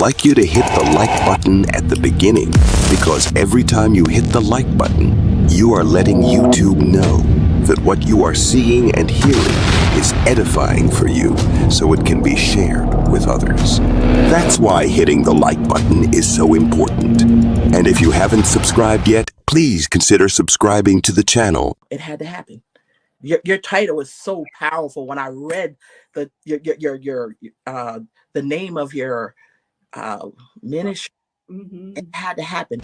like you to hit the like button at the beginning because every time you hit the like button, you are letting YouTube know that what you are seeing and hearing is edifying for you so it can be shared with others. That's why hitting the like button is so important. And if you haven't subscribed yet, please consider subscribing to the channel. It had to happen. Your title is so powerful. When I read the name of your ministry, it had to happen.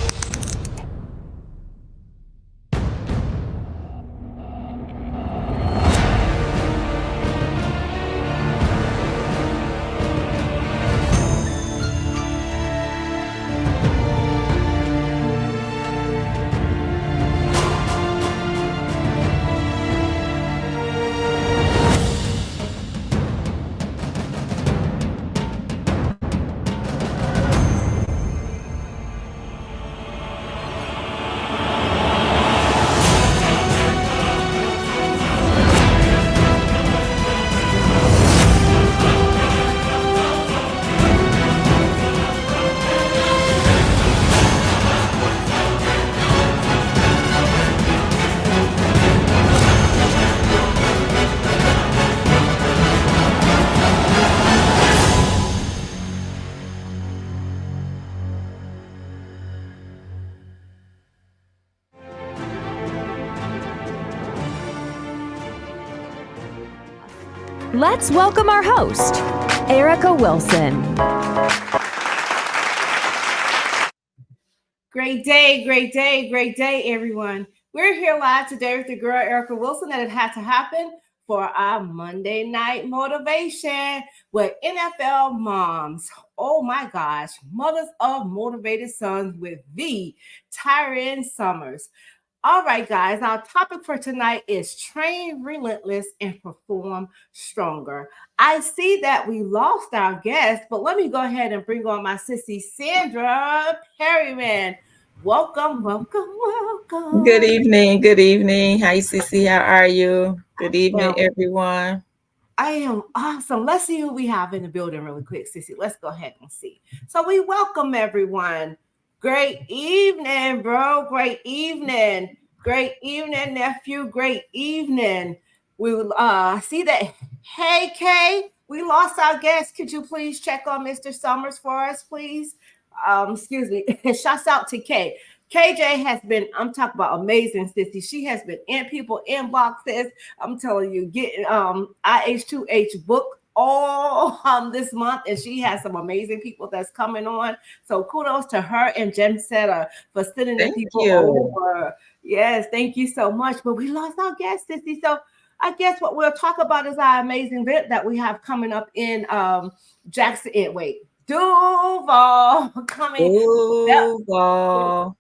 Let's welcome our host, Erica Wilson. Great day, everyone. We're here live today with the girl, Erica Wilson, that it had to happen for our Monday night motivation with NFL moms. Oh my gosh, mothers of motivated sons with the Tyrin Summers. All right, guys, our topic for tonight is train relentless and perform stronger. I see that we lost our guest, but let me go ahead and bring on my sissy, Sandra Perryman. Welcome. Good evening. Hi, Sissy. How are you? Good evening, everyone. I am awesome. Let's see who we have in the building really quick, Sissy. Let's go ahead and see. So we welcome everyone. Great evening, bro. Great evening, nephew. Great evening. We will see that. Hey, Kay, we lost our guest. Could you please check on Mr. Summers for us, please? Excuse me. Shouts out to Kay. KJ has been, I'm talking about amazing, sissy. She has been in people inboxes. I'm telling you, getting IH2H book all this month, and she has some amazing people that's coming on. So kudos to her and Jen Setter for sending the people over. Yes, thank you so much. But we lost our guest, sissy. So I guess what we'll talk about is our amazing event that we have coming up in Duval coming. Duval.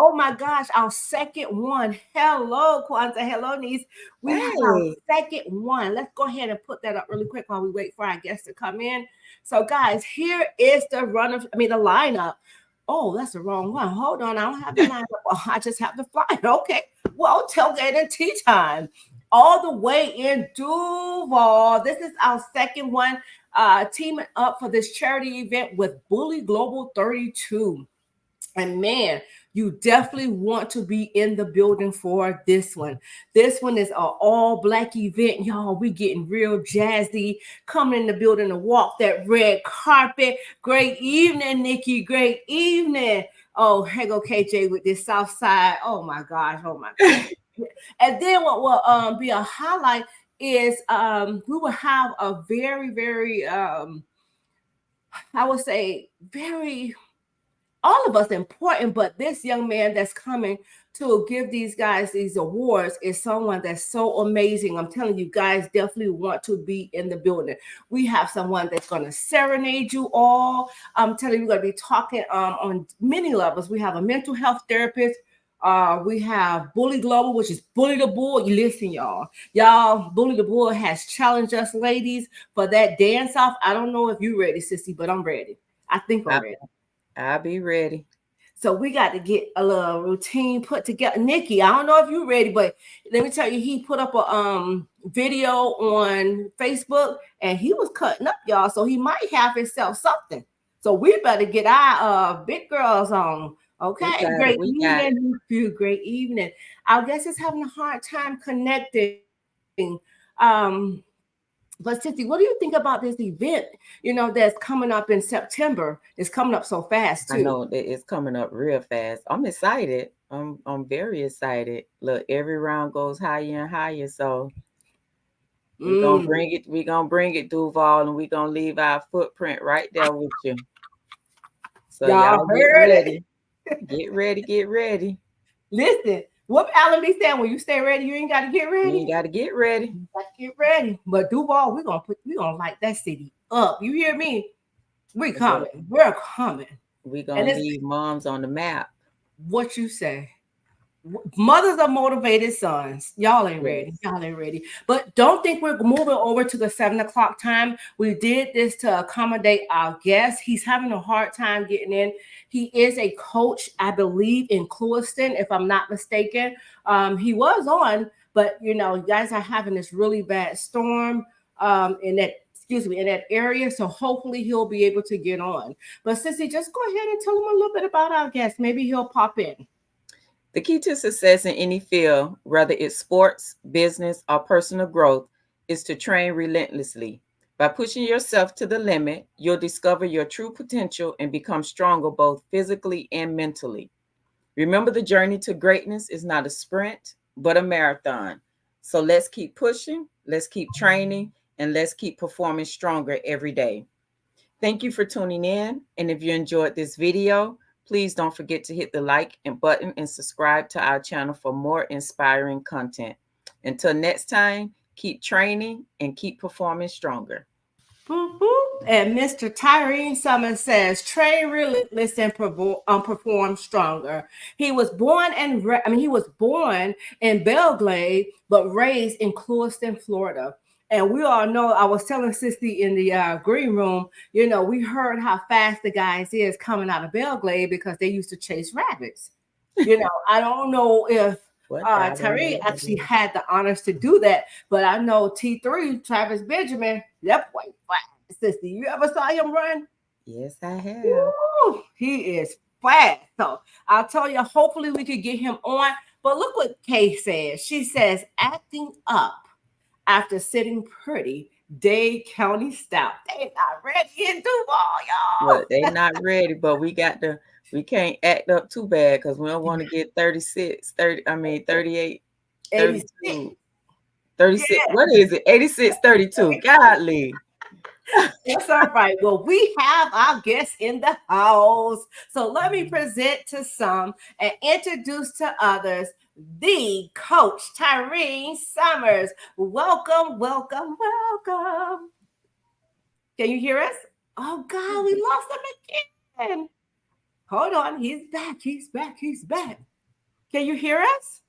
Oh my gosh, our second one. Hello, Kwanzaa. Hello, niece. We have our second one. Let's go ahead and put that up really quick while we wait for our guests to come in. So, guys, here is the lineup. Oh, that's the wrong one. Hold on. I don't have the lineup. Oh, I just have the flyer. Okay. Well, tailgate and tea time. All the way in Duval. This is our second one. Teaming up for this charity event with Bully Global 32. And man, you definitely want to be in the building for this one. This one is an all-black event, y'all. We getting real jazzy, coming in the building to walk that red carpet. Great evening, Nikki. Great evening. Oh, here go KJ with this South Side. Oh my gosh. And then what will be a highlight is we will have a very, very I would say very all of us important, but this young man that's coming to give these guys these awards is someone that's so amazing. I'm telling you guys definitely want to be in the building. We have someone that's going to serenade you all. I'm telling you, we're going to be talking on many levels. We have a mental health therapist. We have Bully Global, which is Bully the Bull. You listen, y'all. Bully the Bull has challenged us ladies for that dance off. I don't know if you're ready, sissy, but I'm ready. I think I'm ready. I'll be ready. So we got to get a little routine put together. Nikki, I don't know if you're ready, but let me tell you, he put up a video on Facebook and he was cutting up, y'all. So he might have himself something. So we better get our big girls on. We Okay, got it. great We got it. evening, you. Great evening. Our guest is having a hard time connecting. But Cynthia, what do you think about this event? That's coming up in September. It's coming up so fast I too. know that it's coming up real fast. I'm excited. I'm very excited. Look, every round goes higher and higher. So we're gonna Mm. bring it. We're gonna bring it, Duval, and we're gonna leave our footprint right there with you. So Y'all y'all get heard it. ready. Get ready. Get ready. Listen, what Alan be saying, when you stay ready, you ain't got to get You ready. ain't got to get ready. You got to get ready. But Duval, we gonna light that city up. You hear me? We Look, coming. We're coming. we're And gonna it's leave moms on the map. what you say. Mothers are motivated sons. Y'all ain't Yes. ready. Y'all ain't ready. But don't think we're moving over to the 7 o'clock time. We did this to accommodate our guest. He's having a hard time getting in. He is a coach, I believe, in Clewiston, if I'm not mistaken. He was on, but you guys are having this really bad storm in that area. So hopefully he'll be able to get on. But Sissy, just go ahead and tell him a little bit about our guest. Maybe he'll pop in. The key to success in any field, whether it's sports, business, or personal growth, is to train relentlessly. By pushing yourself to the limit, you'll discover your true potential and become stronger both physically and mentally. Remember, the journey to greatness is not a sprint, but a marathon. So let's keep pushing, let's keep training, and let's keep performing stronger every day. Thank you for tuning in. And if you enjoyed this video, please don't forget to hit the like and button and subscribe to our channel for more inspiring content. Until next time, keep training and keep performing stronger. And Mr. Tyrin Summers says, train relentless and perform stronger. He was born in Belgrade, but raised in Clewiston, Florida. And we all know, I was telling Sissy in the green room, we heard how fast the guys is coming out of Belgrade because they used to chase rabbits. I don't know if Tyrin actually had the honors to do that, but I know T3, Travis Benjamin, that boy fast. Sister, you ever saw him run? Yes, I have. Woo, he is fast. So I'll tell you, hopefully we could get him on. But look what Kay says. She says, acting up after sitting pretty, Dade County style. They not ready in Duval, y'all. Look, they not ready, but we can't act up too bad because we don't want to get 36, 38, 86. 32, 36. Yeah. What is it? 86, 32. Godly. That's all right. Well, we have our guests in the house. So let me present to some and introduce to others the coach, Tyrin Summers. Welcome, welcome, welcome. Can you hear us? Oh, God, we lost him again. Hold on. He's back. He's back. He's back. Can you hear us?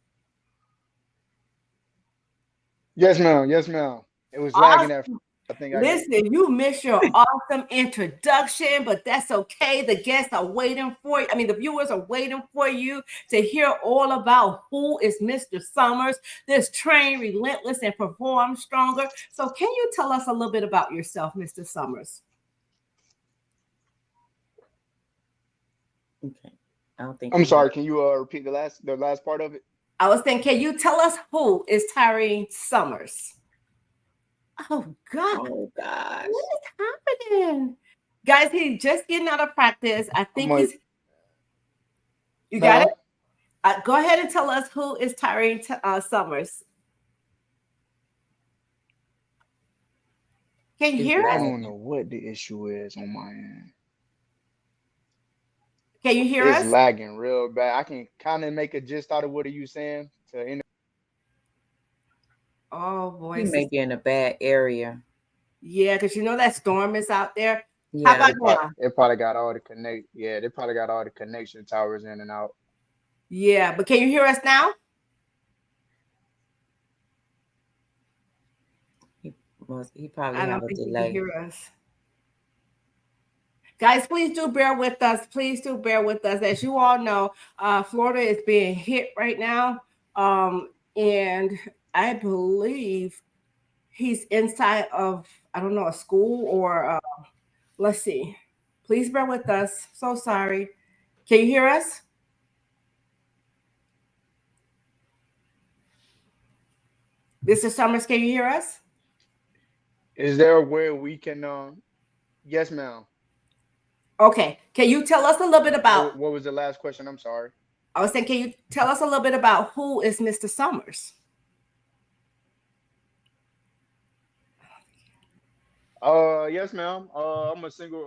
Yes, ma'am. Yes, ma'am. It was lagging at. Awesome. I think I get. Listen, you missed your awesome introduction, but that's okay. The guests are waiting for you. I mean, the viewers are waiting for you to hear all about who is Mr. Summers, this train relentless and perform stronger. So, can you tell us a little bit about yourself, Mr. Summers? Okay. I don't think I'm sorry. Can you repeat the last part of it? I was saying, can you tell us who is Tyrin Summers? Oh God. Oh gosh. What is happening? Guys, he's just getting out of practice. I think he's you got it? Go ahead and tell us who is Tyrin Summers. Can you hear I us? don't know what the issue is on my end. Can you hear It's us? lagging real bad. I can kind of make a gist out of what are you saying Oh boy. He may be in a bad area. Yeah, because that storm is out there. Yeah. How about now? They probably got all the connect. Yeah, they probably got all the connection towers in and out. Yeah, but can you hear us now? He probably I have don't a think you delay. can hear us. Guys, please do bear with us. Please do bear with us. As you all know, Florida is being hit right now. And I believe he's inside of, I don't know, a school or let's see. Please bear with us. So sorry. Can you hear us? Mr. Summers, can you hear us? Is there a way we can? Yes, ma'am. Okay. Can you tell us a little bit about? What was the last question? I'm sorry. I was saying, can you tell us a little bit about who is Mr. Summers? Yes, ma'am. I'm a single.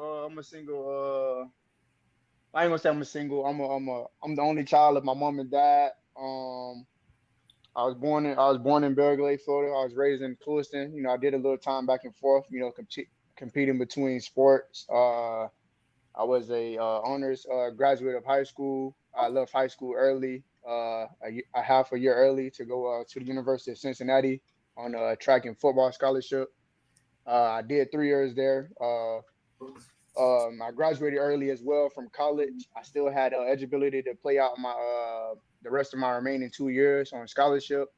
I ain't gonna say I'm a single. I'm the only child of my mom and dad. I was born in Belgrade, Florida. I was raised in Clewiston. I did a little time back and forth. Competing between sports. I was a honors graduate of high school. I left high school early, a half a year early to go to the University of Cincinnati on a track and football scholarship. I did 3 years there. I graduated early as well from college. I still had eligibility to play out my the rest of my remaining 2 years on scholarship.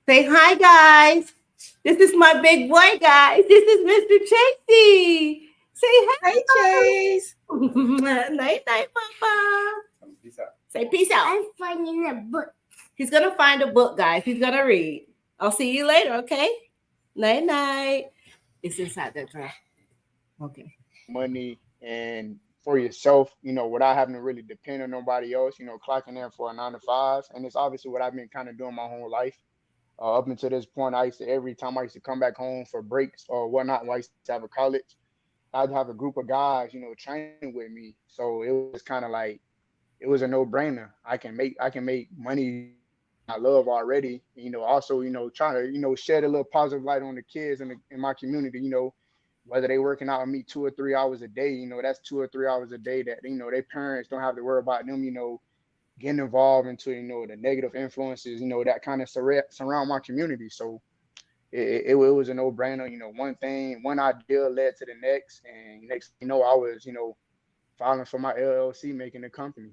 Say hi, guys. This is my big boy, guys. This is Mr. Chasey. Say hi. Hey, Chase. Night, night, Papa. Peace out. Say peace out. I'm finding a book. He's going to find a book, guys. He's going to read. I'll see you later, okay? Night, night. It's inside that drawer. Okay. Money and for yourself, without having to really depend on nobody else, clocking in for a 9 to 5. And it's obviously what I've been kind of doing my whole life. Up until this point, every time I used to come back home for breaks or whatnot, when I used to have a college, I'd have a group of guys, training with me. So it was kind of like, it was a no-brainer. I can make money I love already. Also, trying to, shed a little positive light on the kids in my community, whether they working out with me 2 or 3 hours a day, that's 2 or 3 hours a day that, their parents don't have to worry about them, getting involved into, the negative influences, that kind of surround my community. So it was a no-brainer. One idea led to the next, and next I was, filing for my LLC, making a company.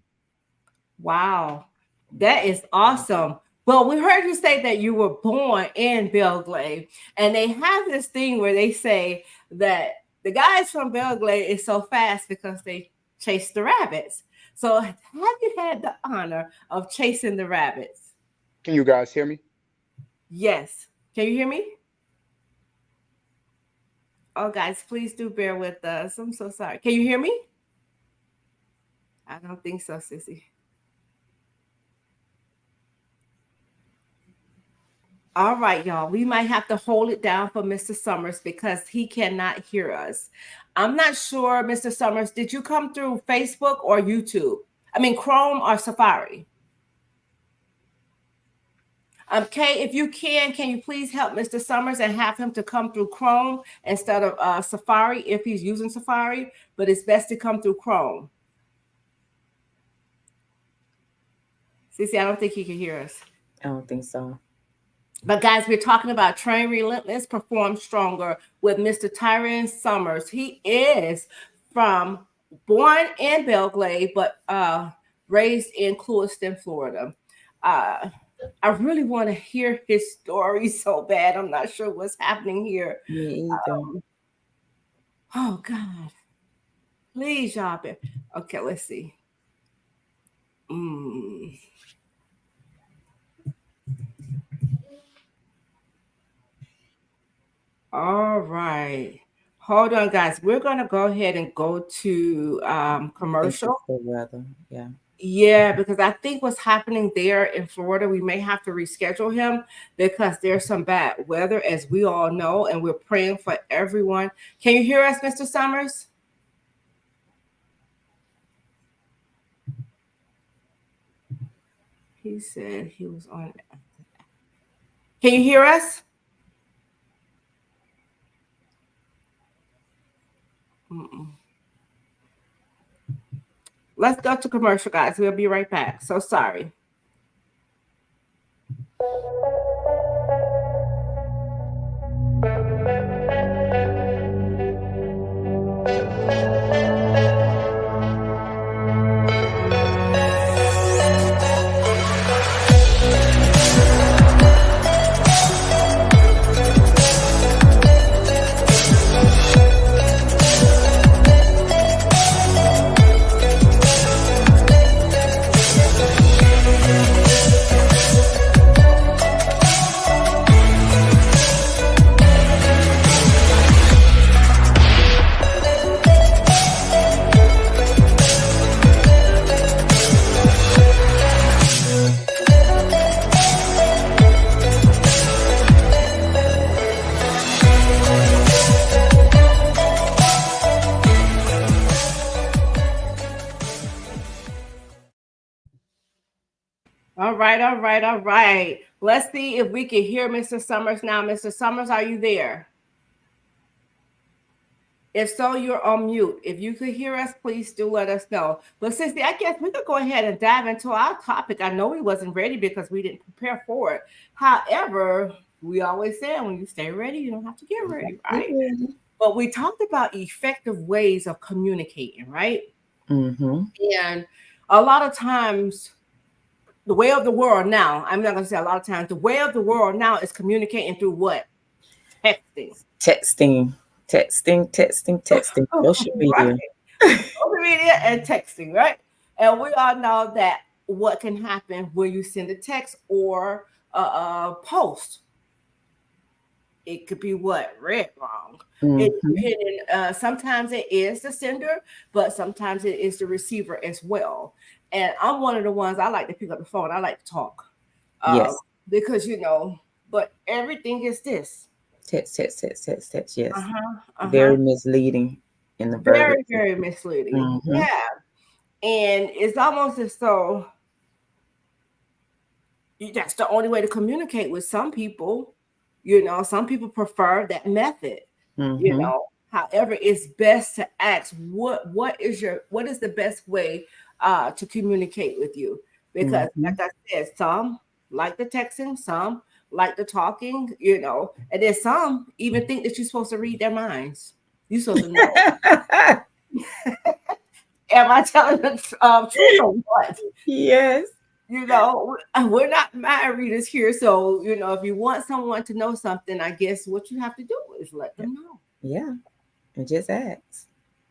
Wow, that is awesome. Well, we heard you say that you were born in Belgrade, and they have this thing where they say that the guys from Belgrade is so fast because they chase the rabbits. So have you had the honor of chasing the rabbits? Can you guys hear me? Yes. Can you hear me? Oh, guys, please do bear with us. I'm so sorry. Can you hear me? I don't think so, Sissy. All right, y'all. We might have to hold it down for Mr. Summers because he cannot hear us. I'm not sure, Mr. Summers, did you come through Facebook or YouTube? I mean, Chrome or Safari? Kay, if you can you please help Mr. Summers and have him to come through Chrome instead of Safari if he's using Safari, but it's best to come through Chrome. Cece, I don't think he can hear us. I don't think so. But guys, we're talking about Train Relentless, Perform Stronger with Mr. Tyrin Summers. He is born in Belgrade, but raised in Clewiston, Florida. I really want to hear his story so bad. I'm not sure what's happening here. Me either. Oh, God. Please, y'all. Okay, let's see. All right. Hold on, guys. We're going to go ahead and go to commercial. Yeah. Yeah, because I think what's happening there in Florida, we may have to reschedule him because there's some bad weather, as we all know, and we're praying for everyone. Can you hear us, Mr. Summers? He said he was on. Can you hear us? Let's go to commercial, guys. We'll be right back. So sorry. All right, all right, all right. Let's see if we can hear Mr. Summers now. Mr. Summers, are you there? If so, you're on mute. If you could hear us, please do let us know. But Sissy, I guess we could go ahead and dive into our topic. I know we wasn't ready because we didn't prepare for it. However, we always say when you stay ready, you don't have to get ready, right? But we talked about effective ways of communicating, right? Mm-hmm. And a lot of times, the way of the world now, I'm not going to say a lot of times, the way of the world now is communicating through what? Texting. Texting. Social media. Social media and texting, right? And we all know that what can happen when you send a text or a post. It could be what? Read wrong. Mm-hmm. Sometimes it is the sender, but sometimes it is the receiver as well. And I'm one of the ones, I like to pick up the phone. I like to talk. Yes. Because, but everything is this. Text. Yes. Uh-huh. Very misleading in the verbiage. Very, very misleading. Mm-hmm. Yeah. And it's almost as though that's the only way to communicate with some people. Some people prefer that method. Mm-hmm. However, it's best to ask what is the best way to communicate with you, because like I said, some like the texting, some like the talking, and then some even think that you're supposed to read their minds. You're supposed to know. Am I telling the truth or what? Yes. We're not mind readers here. So, if you want someone to know something, I guess what you have to do is let them know. Yeah. And just ask.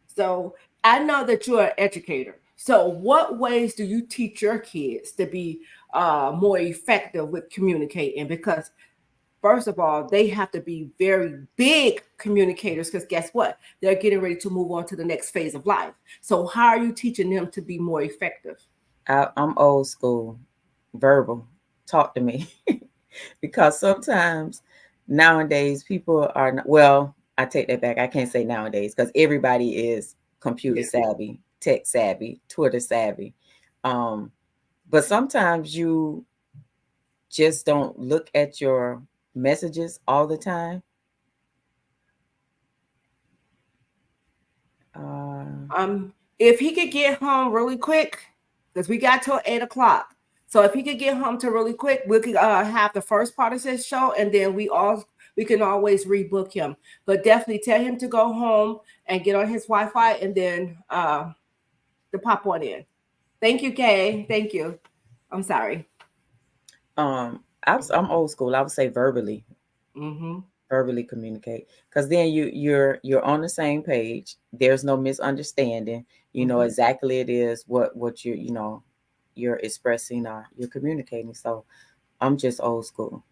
So I know that you're an educator. So what ways do you teach your kids to be more effective with communicating? Because first of all, they have to be very big communicators, because guess what? They're getting ready to move on to the next phase of life. So how are you teaching them to be more effective? I'm old school, verbal. Talk to me. Because sometimes nowadays people are not, well, I take that back. I can't say nowadays because everybody is computer savvy, tech savvy, Twitter savvy. But sometimes you just don't look at your messages all the time. If he could get home really quick, because we got till 8 o'clock. So if he could get home to really quick, we could have the first part of his show, and then we can always rebook him. But definitely tell him to go home and get on his Wi-Fi, and then to pop one in. Thank you, Kay. Thank you. I'm sorry. I'm old school. I would say verbally. Mm-hmm. Verbally communicate, because then you're on the same page. There's no misunderstanding. You know exactly it is what you're expressing or you're communicating. So I'm just old school.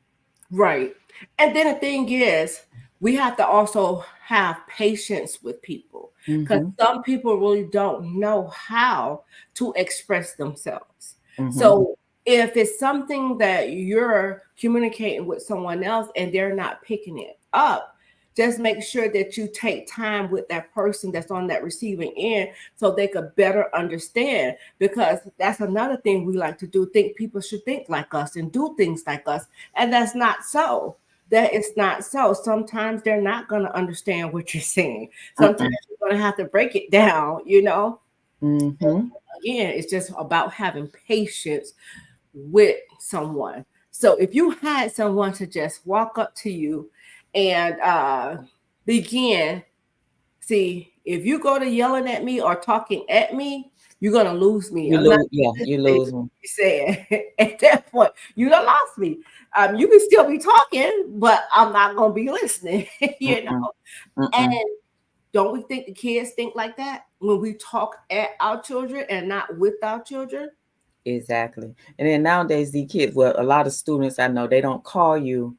Right. And then the thing is, we have to also have patience with people, because some people really don't know how to express themselves. So if it's something that you're communicating with someone else and they're not picking it up, just make sure that you take time with that person that's on that receiving end so they could better understand, because that's another thing we like to do. Think people should think like us and do things like us. And that's not so. That is not so. Sometimes they're not going to understand what you're saying. Sometimes you're going to have to break it down, Again, it's just about having patience with someone. So if you had someone to just walk up to you and begin, see, if you go to yelling at me or talking at me, you're gonna lose me. You lose me. You said at that point, you done lost me. You can still be talking, but I'm not gonna be listening. And don't we think the kids think like that when we talk at our children and not with our children? Exactly. And then nowadays these kids, well, a lot of students I know, they don't call you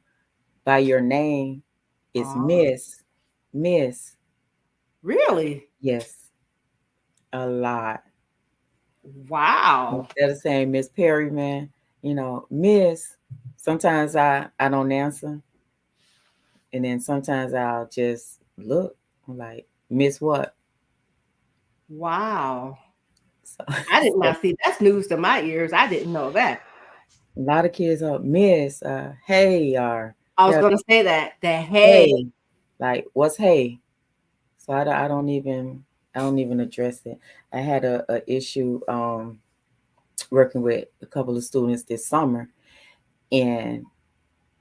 by your name. It's Miss. Really? Yes. A lot. Wow. Instead of saying Miss Perryman, Miss. Sometimes I don't answer. And then sometimes I'll just look. I'm like, Miss what? Wow. So, I did not see. That's news to my ears. I didn't know that. A lot of kids are miss, hey, or I was they'll gonna say that. That hey, hey, like what's hey? So I don't even address it. I had a issue working with a couple of students this summer, and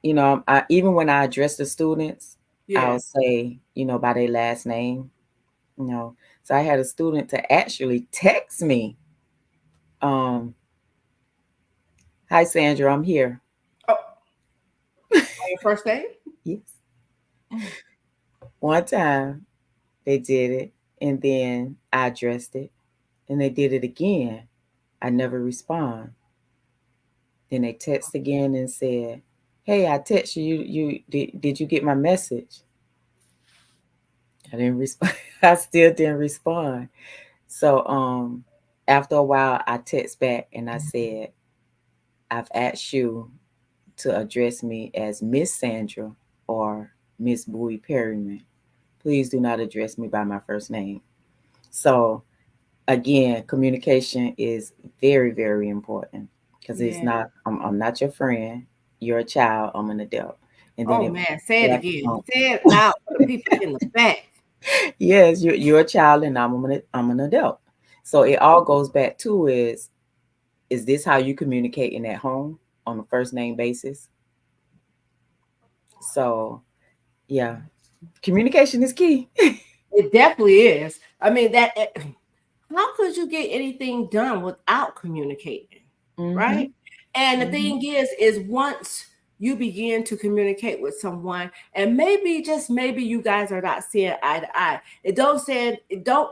I even when I address the students, yeah. I'll say by their last name. So I had a student to actually text me, um, "Hi Sandra, I'm here." Oh, on your first name? Yes. One time they did it, and then I addressed it, and they did it again. I never respond. Then they text again and said, "Hey, I text you. Did you get my message?" I didn't respond. I still didn't respond. So after a while, I text back and I said, "I've asked you to address me as Miss Sandra or Miss Bowie Perryman. Please do not address me by my first name." So again, communication is very, very important because it's Yeah. not. I'm not your friend. You're a child. I'm an adult. And then Oh if man, say it yeah, again. Say it loud for the people in the back. yes, you're a child, and I'm an adult. So it all goes back to is this how you communicating at home on a first name basis? So yeah, communication is key. It definitely is. I mean, how could you get anything done without communicating? Mm-hmm. Right? And the Mm-hmm. thing is once you begin to communicate with someone, and maybe just maybe you guys are not seeing eye to eye. It don't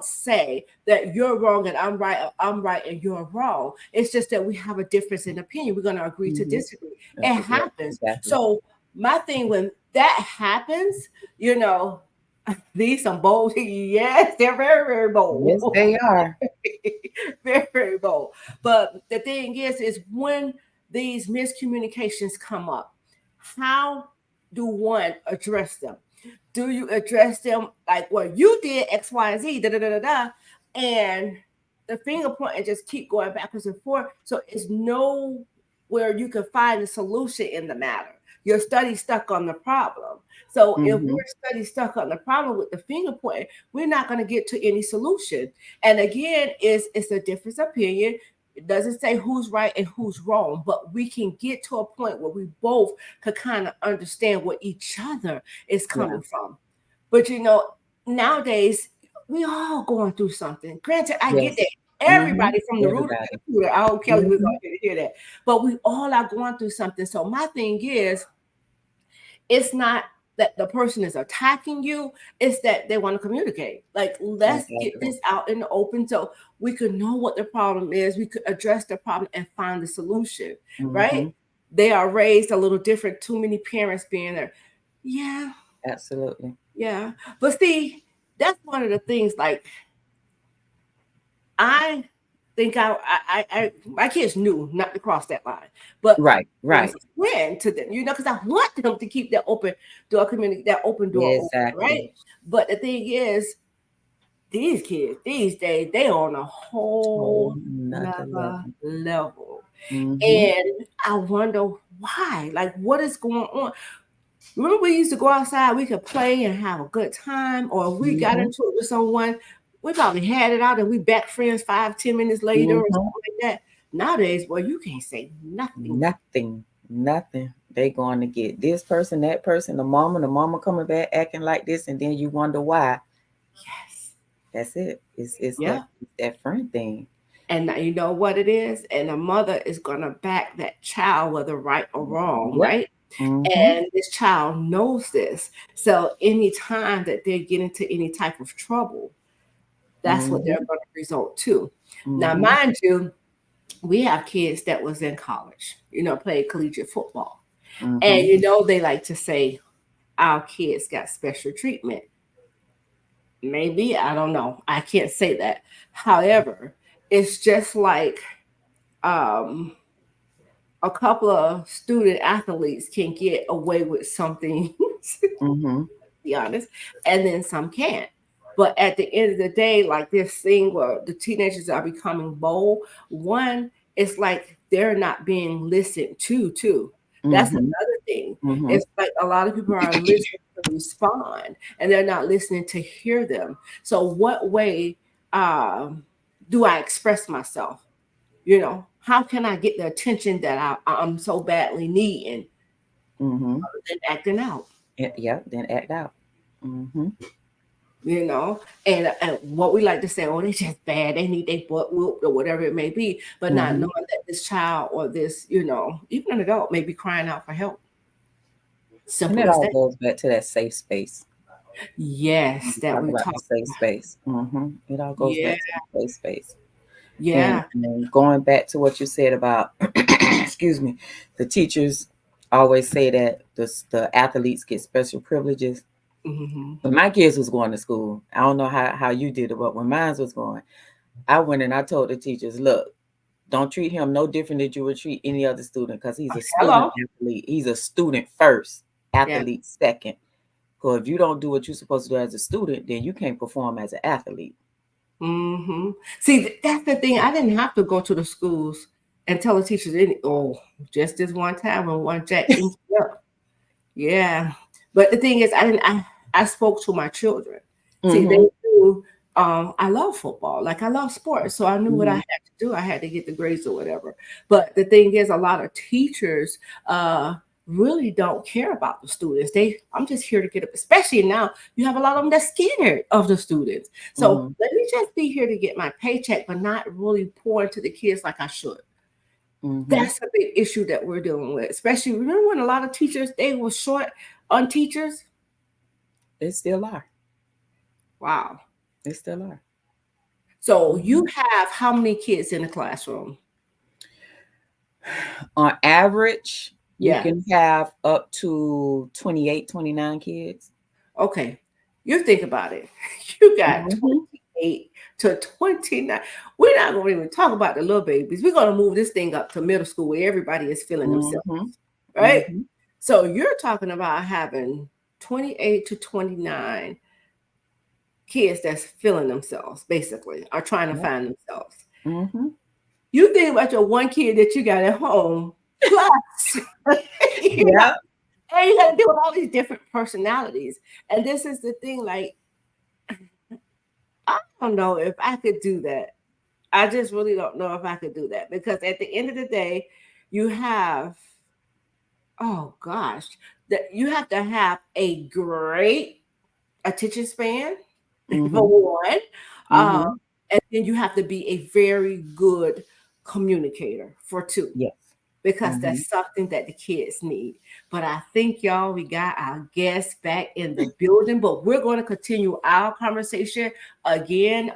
say that you're wrong and I'm right, or I'm right and you're wrong. It's just that we have a difference in opinion. We're gonna agree to Mm-hmm. disagree. It Yeah, happens. exactly. So my thing when that happens, you know, these some bold. Yes, they're very, very bold. Yes, they are. Very, very bold. But the thing is when these miscommunications come up, how do one address them? Do you address them like, well, you did X, Y, and Z, da da da da da, and the finger point and just keep going backwards and forth? So it's nowhere you can find a solution in the matter. Your study stuck on the problem. So if Mm-hmm. we're study stuck on the problem with the finger point, we're not going to get to any solution. And again, it's a difference of opinion. It doesn't say who's right and who's wrong, but we can get to a point where we both could kind of understand where each other is Yeah. coming from. But nowadays we all going through something. Granted, I get Yes. that. Mm-hmm. Everybody from the root of Everybody. the computer, I don't care we're Mm-hmm. going to hear that. But we all are going through something. So my thing is, it's not that the person is attacking you, it's that they want to communicate. Like, let's get Exactly. this out in the open so we could know what the problem is, we could address the problem and find the solution, right? Mm-hmm. They are raised a little different, too many parents being there. Yeah, Absolutely. yeah. But see, that's one of the things, like, I think my kids knew not to cross that line, but Right. I was Right. a friend to them, because I want them to keep that open door community, that open door open, Exactly. right? But the thing is, these kids these days, they on a Whole whole nother nother level. level, Mm-hmm. and I wonder why. Like, what is going on? Remember, we used to go outside, we could play and have a good time, or if we got Mm-hmm. into it with someone, we probably had it out and we back friends 5-10 minutes later or Mm-hmm. something like that. Nowadays, boy, you can't say nothing. Nothing. Nothing. They going to get this person, that person, the mama coming back acting like this, and then you wonder why. Yes. That's it. It's Yeah. that friend thing. And now you know what it is? And the mother is gonna back that child, whether right or wrong, Yep. right? Mm-hmm. And this child knows this. So anytime that they get into any type of trouble, that's what they're Mm-hmm. going to result to. Now, Mm-hmm. mind you, we have kids that was in college, played collegiate football. And Mm-hmm. they like to say our kids got special treatment. Maybe, I don't know. I can't say that. However, it's just like um a couple of student athletes can get away with something, Mm-hmm. be honest, and then some can't. But at the end of the day, like this thing where the teenagers are becoming bold, one, it's like they're not being listened to too. That's another thing. It's like a lot of people are listening to respond and they're not listening to hear them. So what way do I express myself? How can I get the attention that I'm so badly needing? Other than acting out. Yeah, then act out. And what we like to say, oh, they just bad, they need their butt whooped or whatever it may be, but not knowing that this child or this, even an adult may be crying out for help. And Simple it as all that. goes back to that safe space. Yes, that Talk we about talk. the safe space. It all goes Yeah, back to the safe space. yeah. And going back to what you said about, excuse me, the teachers always say that the athletes get special privileges. When my kids was going to school, I don't know how you did it, but when mine was going, I went and I told the teachers, look, don't treat him no different than you would treat any other student because he's a student Hello. athlete. He's a student first, Yeah. athlete second. Because if you don't do what you're supposed to do as a student, then you can't perform as an athlete. See, that's the thing. I didn't have to go to the schools and tell the teachers just this one time when one Jack inked me up. Yeah. But the thing is, I spoke to my children. See, they knew I love football, like I love sports. So I knew what I had to do. I had to get the grades or whatever. But the thing is, a lot of teachers really don't care about the students. I'm just here to get up, especially now you have a lot of them that's scared of the students. So let me just be here to get my paycheck, but not really pour into the kids like I should. That's a big issue that we're dealing with. Especially, remember when a lot of teachers, they were short on teachers? They still are. Wow. They still are. So you have how many kids in the classroom? On average, you Yeah. can have up to 28, 29 kids. Okay. You think about it. You got 28 to 29. We're not going to even talk about the little babies. We're going to move this thing up to middle school where everybody is feeling themselves. Right? So you're talking about having 28 to 29 kids that's feeling themselves, basically, are trying to find themselves. You think about your one kid that you got at home, plus, and you got to deal with all these different personalities. And this is the thing, like, I don't know if I could do that. I just really don't know if I could do that because at the end of the day, you have, oh gosh, that you have to have a great attention span for one, and then you have to be a very good communicator for two. Yes. Because that's something that the kids need. But I think, y'all, we got our guests back in the building, but we're going to continue our conversation again.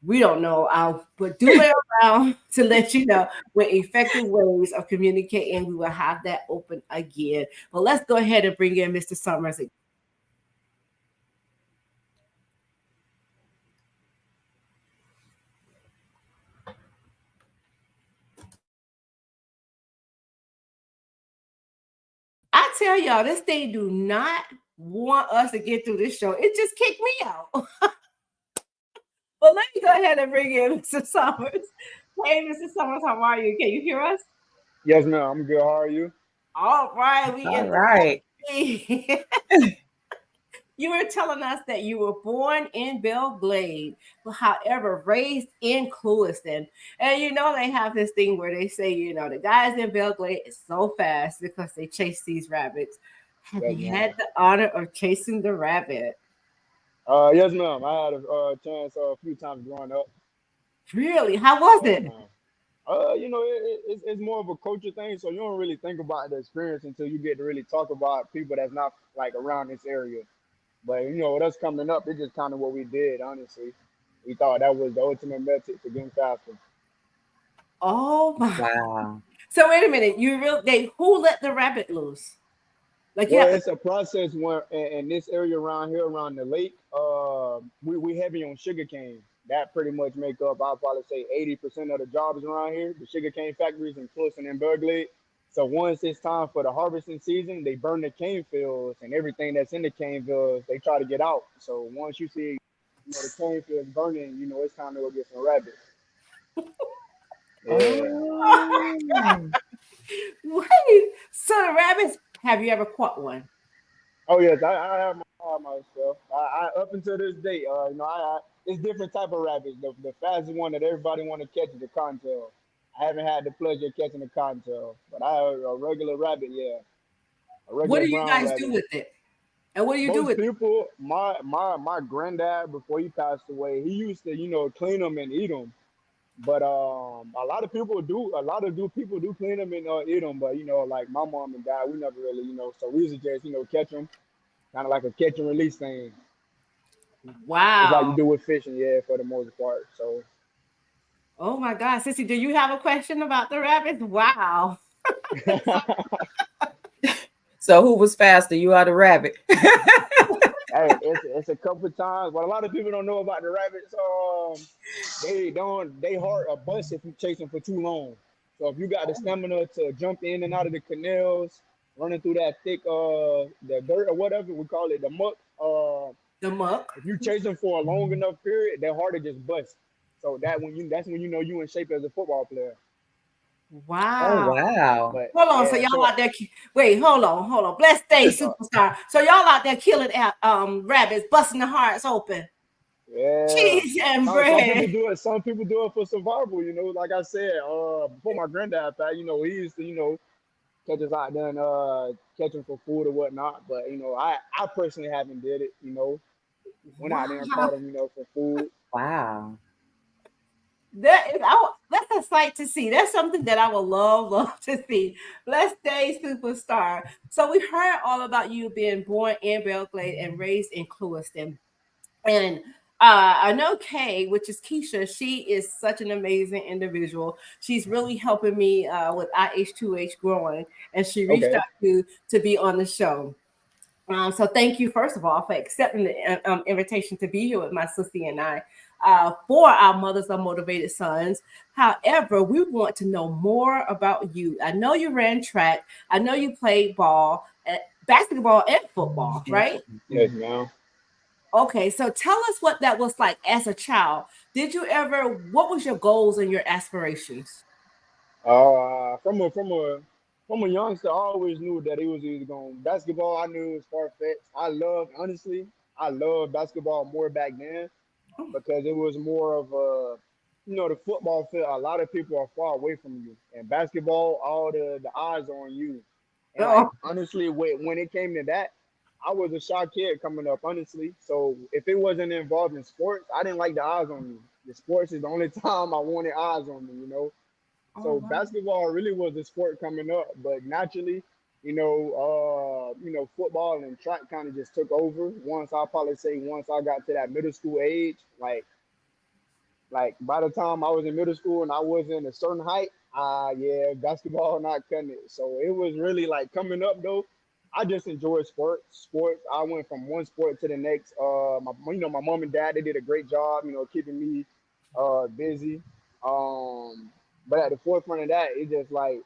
We don't know, but do it around to let you know when effective ways of communicating. We will have that open again. But let's go ahead and bring in Mr. Summers again. I tell y'all, this thing do not want us to get through this show. It just kicked me out. But let me go ahead and bring in Mr. Summers. Hey, Mr. Summers, how are you? Can you hear us? Yes, ma'am. I'm good. How are you? All right, we All in right. the You were telling us that you were born in Belglade, however, raised in Clewiston. And they have this thing where they say, the guys in Belglade is so fast because they chase these rabbits. Have Yes, you ma'am. had the honor of chasing the rabbit? Yes, ma'am. I had a chance a few times growing up. Really? How was Yes, it? ma'am. It's more of a culture thing, so you don't really think about the experience until you get to really talk about people that's not like around this area. But with us coming up, it's just kind of what we did. Honestly, we thought that was the ultimate method to getting faster. Oh my. Wow. So wait a minute. Who let the rabbit loose? Like you Well, have to. it's a process where in this area around here, around the lake, we heavy on sugarcane. That pretty much make up, I'll probably say 80% of the jobs around here. The sugarcane factories in Clemson and Berkeley. So once it's time for the harvesting season, they burn the cane fields and everything that's in the cane fields. They try to get out. So once you see, the cane fields burning, it's time to go get some rabbits. Yeah. Oh. Wait, so the rabbits, have you ever caught one? Oh yes, I have myself. I up until this day, it's different type of rabbits. The fastest one that everybody want to catch is a cottontail. I haven't had the pleasure of catching a cottontail, but I have a regular rabbit, yeah, a What regular do you brown guys do rabbit. with it? And what do you do Most with it? people, my granddad before he passed away, he used to clean them and eat them. But a lot of do people do clean them and eat them. But like my mom and dad, we never really so we used to just catch them, kind of like a catch and release thing. It's like you Wow. do with fishing, yeah, for the most part. So Oh my God, Sissy, do you have a question about the rabbits? Wow. So who was faster, you or the rabbit? hey, it's a couple of times. What a lot of people don't know about the rabbits, they hard a bust if you chase them for too long. So if you got the stamina to jump in and out of the canals, running through that thick the dirt or whatever we call it, the muck, The muck. if you chase them for a long enough period, they're hard to just bust. So that's when you know you in shape as a football player. Oh, Wow. wow. But Hold on, so yeah, y'all so out there? Wait, hold on. Blessed day, uh, superstar. So y'all out there killing rabbits, busting the hearts open. yeah, Cheese and some people bread. do it. Some people do it for survival. Like I said, before my granddad passed, he used to catch us out there and catch them for food or whatnot. But I personally haven't did it. Went out there and caught Wow. them, for food. Wow. That's a sight to see. That's something that I would love to see. Blessed day, superstar. So we heard all about you being born in Belgrade and raised in Clewiston. And I know Kay, which is Keisha, she is such an amazing individual. She's really helping me with IH2H growing, and she reached out Okay. to be on the show. So thank you, first of all, for accepting the invitation to be here with my sister and I for our Mothers of Motivated Sons. However, we want to know more about you. I know you ran track. I know you played basketball and football, right? Yes, Mhm. ma'am. Okay, so tell us what that was like as a child. What was your goals and your aspirations? From a youngster, I always knew that it was either going basketball. I knew it was far fetched. Honestly, I loved basketball more back then because it was more of the football field. A lot of people are far away from you, and basketball, all the eyes are on you. And like Oh, honestly, when it came to that, I was a shy kid coming up. Honestly, so if it wasn't involved in sports, I didn't like the eyes on me. The sports is the only time I wanted eyes on me. oh So wow. basketball really was a sport coming up, but naturally, football and track kind of just took over. Once I got to that middle school age, like by the time I was in middle school and I was in a certain height, yeah, basketball not cutting it. So it was really like coming up though. I just enjoyed sports. Sports. I went from one sport to the next. My mom and dad they did a great job, keeping me busy. But at the forefront of that, it just like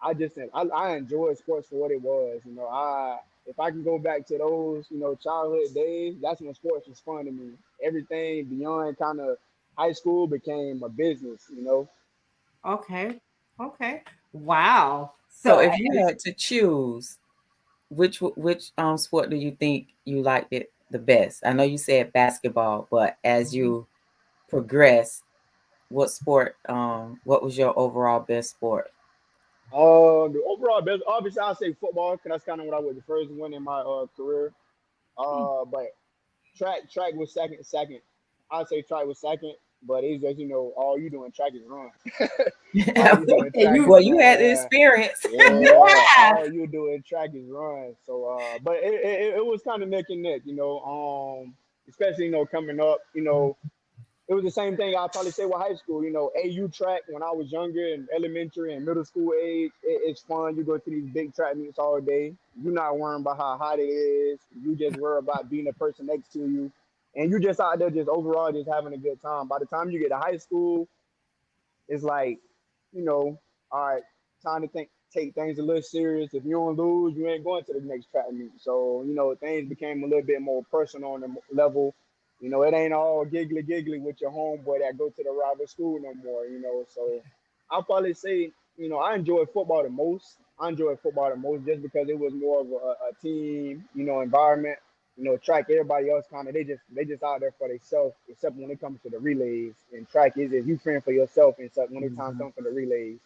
I enjoyed sports for what it was. If I can go back to those childhood days, that's when sports was fun to me. Everything beyond kind of high school became a business. Okay. Okay. Wow. So So if you had to choose, which sport do you think you liked it the best? I know you said basketball, but as you progress, what was your overall best sport? The overall best, obviously, I'll say football because that's kind of what I was the first one in my career. But track was second. I'd say track was second, but it's just all you doing track is run. All you doing okay, track you is Well, you run. had the Yeah. experience. Yeah, yeah. all you do in track is run. So, but it was kind of neck and neck, especially coming up, it was the same thing I'd probably say with high school. AU track when I was younger in elementary and middle school age, it's fun. You go to these big track meets all day. You're not worrying about how hot it is. You just worry about being the person next to you, and you just out there just overall just having a good time. By the time you get to high school, it's like, all right, time to take things a little serious. If you don't lose, you ain't going to the next track meet. So, things became a little bit more personal on the level. It ain't all giggly giggly with your homeboy that go to the rival school no more. So I'll probably say, I enjoyed football the most. I enjoyed football the most just because it was more of a team, environment. Track, everybody else kind of they just out there for themselves, except when it comes to the relays. And track is you fend for yourself, except when it time comes for the relays.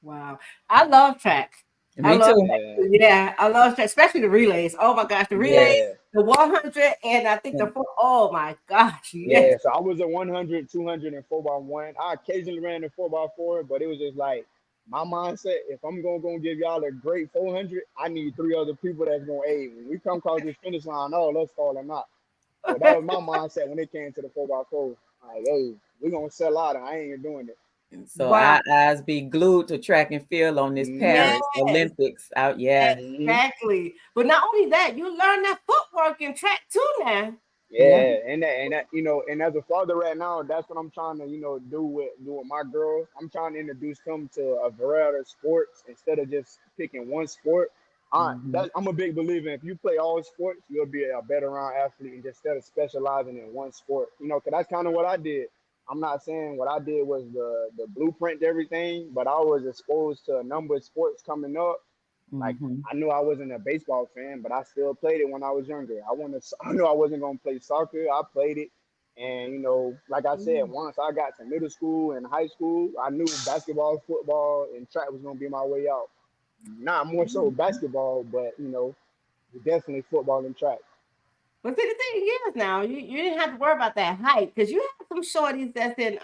Wow. I love track. I Me love too. track. Yeah, Yeah, I love track, especially the relays. Oh my gosh, the relays, Yes. yeah. the 100, and I think the four. Oh my gosh, yes. Yeah, so I was a 100, 200, and 4x1. I occasionally ran the 4x4, but it was just like my mindset. If I'm gonna give y'all a great 400, I need three other people that's gonna aid. When we come across this finish line, oh, let's fall or not. So that was my mindset when it came to the 4x4. Like, hey, we gonna sell out, and I ain't doing it. So Wow. our eyes be glued to track and field on this Mm-hmm. Paris Yes, Olympics out. Yeah. Mm-hmm. exactly. But not only that, you learn that footwork in track too now. Yeah. Yeah, and that and as a father right now, that's what I'm trying to do with my girls. I'm trying to introduce them to a variety of sports instead of just picking one sport. Mhm. I'm a big believer in if you play all sports, you'll be a better round athlete, and just instead of specializing in one sport. Because that's kind of what I did. I'm not saying what I did was the blueprint to everything, but I was exposed to a number of sports coming up. Like, Mhm. I knew I wasn't a baseball fan, but I still played it when I was younger. I knew I wasn't gonna play soccer. I played it, and like I said, once I got to middle school and high school, I knew basketball, football, and track was gonna be my way out. Not more so basketball, but definitely football and track. But see, the thing is now, you didn't have to worry about that height because you have some shorties that's in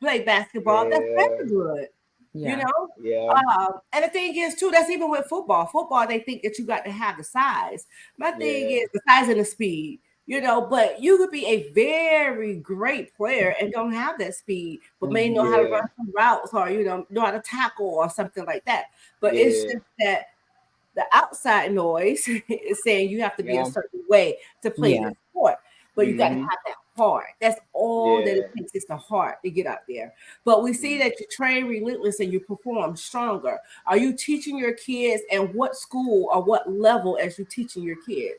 play basketball that's Yeah, very good. You Yeah. know? yeah, And the thing is too, that's even with football. Football, they think that you got to have the size. My thing yeah, is the size and the speed. But you could be a very great player and don't have that speed, but may know Mhm. how to yeah, run some routes or know how to tackle or something like that. But it's yeah, just that the outside noise is saying you have to be a yeah. certain way to play Yeah. this sport, but you got to Mm-hmm. have that heart. That's all that it Yeah. takes is the heart to get out there. But we see Mm. that you train relentless and you perform stronger. Are you teaching your kids, and what school or what level as you teaching your kids?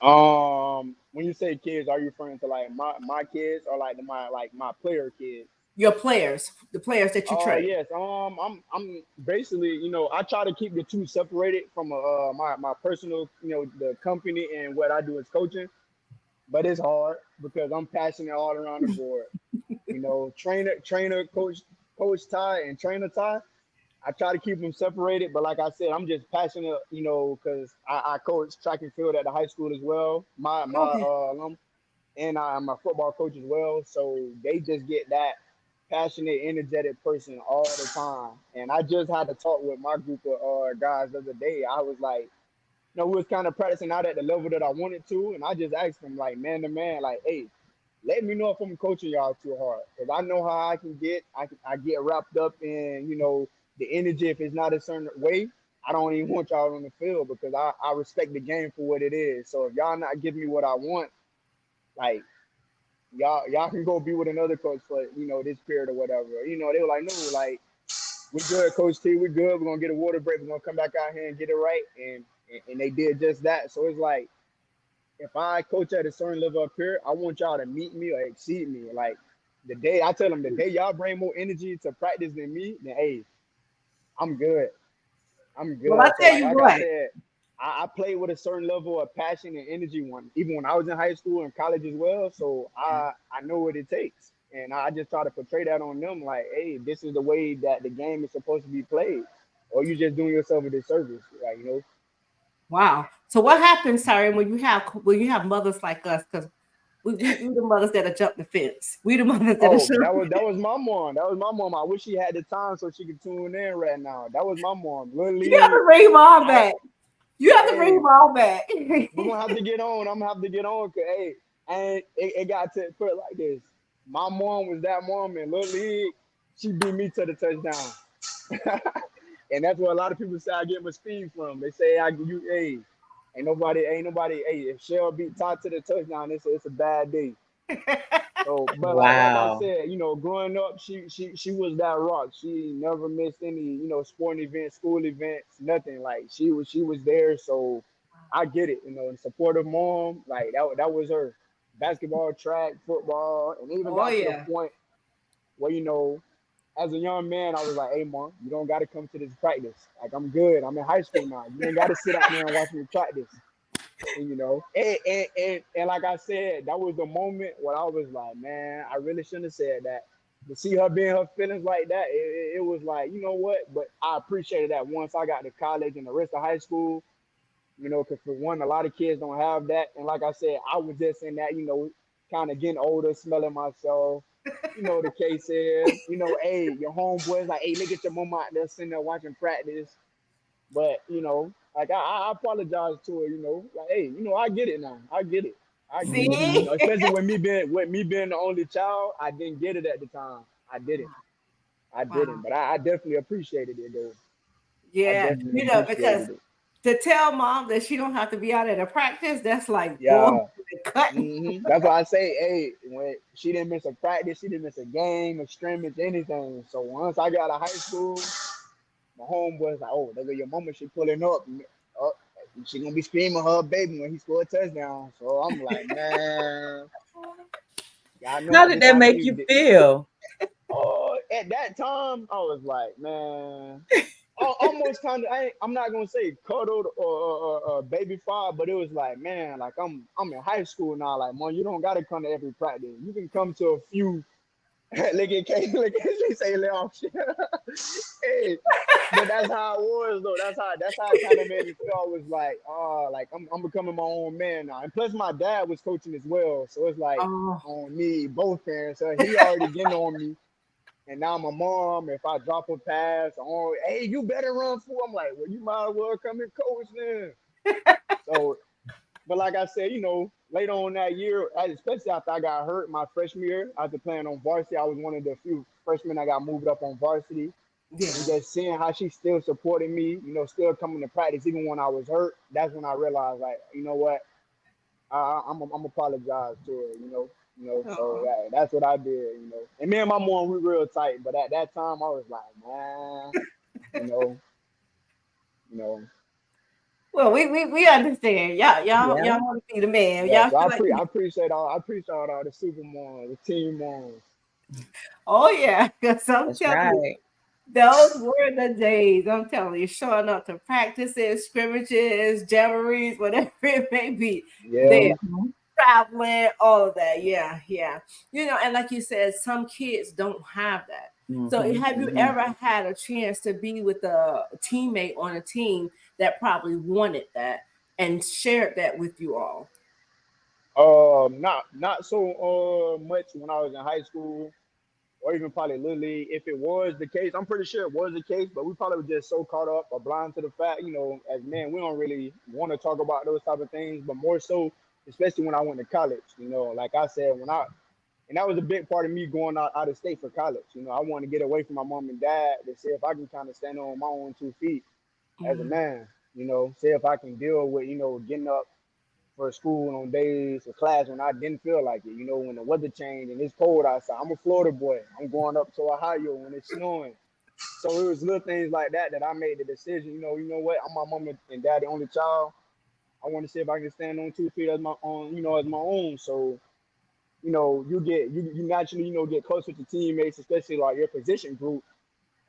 When you say kids, are you referring to like my kids or like my player kids? Your players, the players that you Oh train. yes. I'm basically, I try to keep the two separated from my personal, the company and what I do is coaching. But it's hard because I'm passionate all around the board. Trainer, coach Ty and trainer Ty. I try to keep them separated, but like I said, I'm just passionate, because I coach track and field at the high school as well. My Okay. alum, and I'm a football coach as well. So they just get that passionate, energetic person all the time. And I just had to talk with my group of guys the other day. I was like, we was kind of practicing out at the level that I wanted to, and I just asked them like man to man, like, hey, let me know if I'm coaching y'all too hard, because I know how I can get. I get wrapped up in the energy. If it's not a certain way, I don't even want y'all on the field because I respect the game for what it is. So if y'all not giving me what I want, like y'all can go be with another coach for this period or whatever. They were like, no, like we good, Coach T, we good. We're gonna get a water break. We're gonna come back out here and get it right, and they did just that. So it's like if I coach at a certain level up here, I want y'all to meet me or exceed me. Like I tell them the day y'all bring more energy to practice than me, then hey, I'm good. I'm Well, I good. So tell like you like I what. said, I played with a certain level of passion and energy even when I was in high school and college as well. So I know what it takes. And I just try to portray that on them, like, hey, this is the way that the game is supposed to be played. Or you just doing yourself a disservice, like. Wow. So what happens, Tyrin, when you have mothers like us? Because we the mothers that jump the fence. We the mothers that Oh, show. that was my mom. That was my mom. I wish she had the time so she could tune in right now. That was my mom. You have Literally, to bring them all I back. You have to bring hey, them all back. we're gonna have to get on. I'm gonna have to get on, cause hey, and it got to put it like this. My mom was that mom in Little League. She beat me to the touchdown. And that's where a lot of people say I get my speed from. They say hey, ain't nobody, hey, if Cheryl beat Todd to the touchdown, it's a bad day. So, but like I Wow. said, growing up, she was that rock. She never missed any, sporting events, school events, nothing. Like she was there. So I get it, and supportive mom, like that was her. Basketball, track, football, and even Oh got to the yeah. point where as a young man, I was like, hey, Mom, you don't got to come to this practice. Like, I'm good. I'm in high school now. You ain't got to sit out there and watch me practice. And, and like I said, that was the moment where I was like, man, I really shouldn't have said that. To see her being her feelings like that, it was like, you know what? But I appreciated that once I got to college and the rest of high school, because for one, a lot of kids don't have that. And like I said, I was just in that, kind of getting older, smelling myself. The case is, hey, your homeboys like, hey, look at your mama out there sitting there watching practice. But like I apologize to her. Like, hey, I get it now. I get it. I get it. See? Especially with me being the only child, I didn't get it at the time. I didn't. I didn't. Wow. But I definitely appreciated it though. I Yeah, definitely because appreciated it. to tell mom that she don't have to be out at a practice, that's like, boy, Yeah. cutting. That's why I say, hey, when she didn't miss a practice, she didn't miss a game, a scrimmage, anything. So once I got out of high school, my homeboy was like, oh, look at your mama, she pulling up. Oh, she gonna be screaming her baby when he scored a touchdown. So I'm like, man, y'all know How did this that how make you she. feel? Oh, at that time, I was like, man, almost kind of. I'm not gonna say cuddled or baby father, but it was like, man, like I'm in high school now. Like, man, you don't gotta come to every practice. You can come to a few. Look at Kay, look at she say lay off shit. Hey, but that's how it was though. That's how it kind of made me feel. I was like, oh, like I'm becoming my own man now. And plus my dad was coaching as well. So it's like Oh, on me, both parents. So he already getting on me. And now my mom, if I drop a pass, hey, you better run for. I'm like, well, you might as well come and coach then. So, but like I said, later on that year, especially after I got hurt my freshman year, after playing on varsity, I was one of the few freshmen that got moved up on varsity. And yeah. just seeing how she still supported me, still coming to practice even when I was hurt, that's when I realized, like, you know what, I'm apologize to her, So Oh. that's what I did. And me and my mom, we real tight, but at that time, I was like, man, you know, you know, Well, we understand. Y'all Yeah, want to be the man. yeah. Y'all So feel like, I appreciate all the super moms, the team moms. oh yeah, because I'm that's telling you, right. those were the days. I'm telling you, showing up to practices, scrimmages, jamborees, whatever it may be. Yeah. There, Mhm. traveling, all of that. Yeah, yeah. And like you said, some kids don't have that. So, Mhm. have you hmm ever had a chance to be with a teammate on a team that probably wanted that and shared that with you all? Not so much when I was in high school or even probably Little League. If it was the case, I'm pretty sure it was the case, but we probably were just so caught up or blind to the fact, as men, we don't really want to talk about those type of things, but more so, especially when I went to college, like I said, and that was a big part of me going out of state for college. I wanted to get away from my mom and dad to see if I can kind of stand on my own 2 feet as a Mm, man, see if I can deal with, getting up for school on days or class when I didn't feel like it. When the weather changed and it's cold outside. I'm a Florida boy. I'm going up to Ohio when it's snowing. So it was little things like that I made the decision. What? I'm my mom and dad the only child. I want to see if I can stand on 2 feet as my own, as my own. So you naturally get closer to teammates, especially like your position group.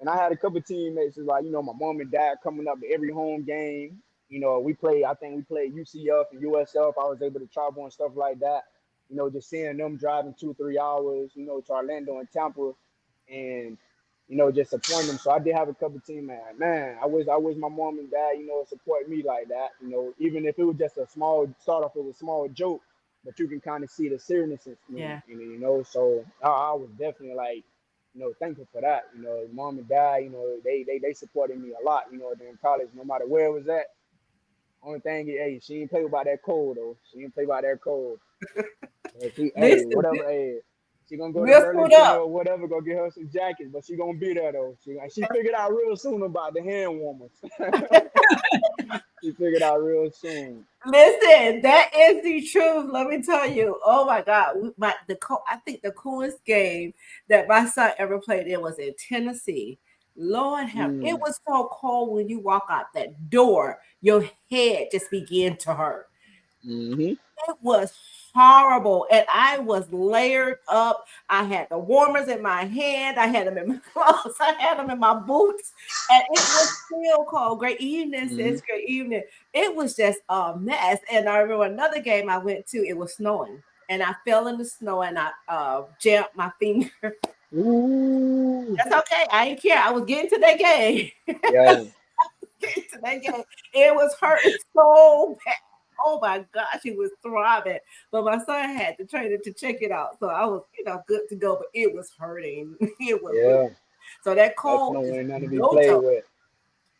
And I had a couple teammates who like, my mom and dad coming up to every home game. I think we played UCF and USF. I was able to travel and stuff like that. Just seeing them driving 2-3 hours, to Orlando and Tampa and, just supporting them. So I did have a couple teammates. Man, I wish my mom and dad, support me like that. Even if it was just a small start off with a small joke, but you can kind of see the seriousness yeah. So I was definitely like, thankful for that. Mom and dad, they supported me a lot, during college, no matter where it was at. Only thing is, hey, she didn't play by that cold though. She didn't play by that cold. Hey, Listen, whatever, hey, she gonna go to we'll suit Burlington up. or whatever, go get her some jackets, but she gonna be there though. She figured out real soon about the hand warmers. She figured out real soon. Listen, that is the truth. Let me tell you. Oh my God, I think the coolest game that my son ever played in was in Tennessee. Lord have it Mm, was so cold when you walk out that door, your head just began to hurt. hmm It was horrible. And I was layered up. I had the warmers in my hand. I had them in my clothes. I had them in my boots. And it was still cold. Great evening, sis. Great evening. It was just a mess. And I remember another game I went to, it was snowing. And I fell in the snow and I jammed my finger. Ooh. That's okay. I didn't care. I was getting to that game. Yeah. Getting to that game. It was hurting so bad. Oh my gosh, he was throbbing. But my son had the trainer to check it out. So I was, good to go, but it was hurting. It was really. So that That's cold no is way nothing to be no played joke. with.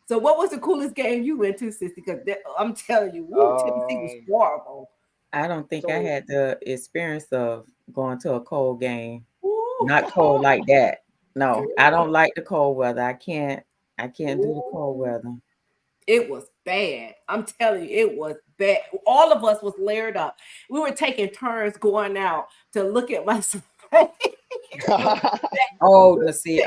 So what was the coolest game you went to, Sissy? Because I'm telling you, Tennessee was horrible. I don't think I So had the experience of going to a cold game. Ooh. Not cold like that. No, I don't like the cold weather. I can't do the cold weather. It was bad. I'm telling you, it was bad. All of us was layered up. We were taking turns going out to look at my Oh, let's see.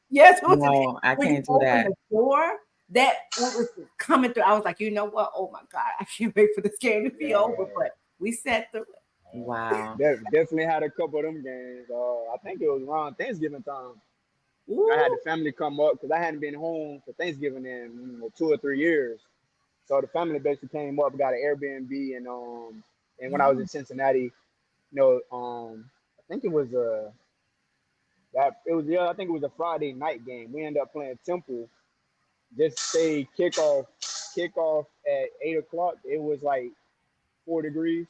Yes, No, I when you can't do open that. the door, that was coming through. I was like, you know what? Oh my God, I can't wait for this game to be over. But we sat through it. Wow. Definitely had a couple of them games. I think it was around Thanksgiving time. Ooh. I had the family come up because I hadn't been home for Thanksgiving in 2 or 3 years. So the family basically came up, got an Airbnb, and when I was in Cincinnati, I think it was I think it was a Friday night game. We ended up playing Temple. Just say kickoff at 8 o'clock. It was like 4 degrees.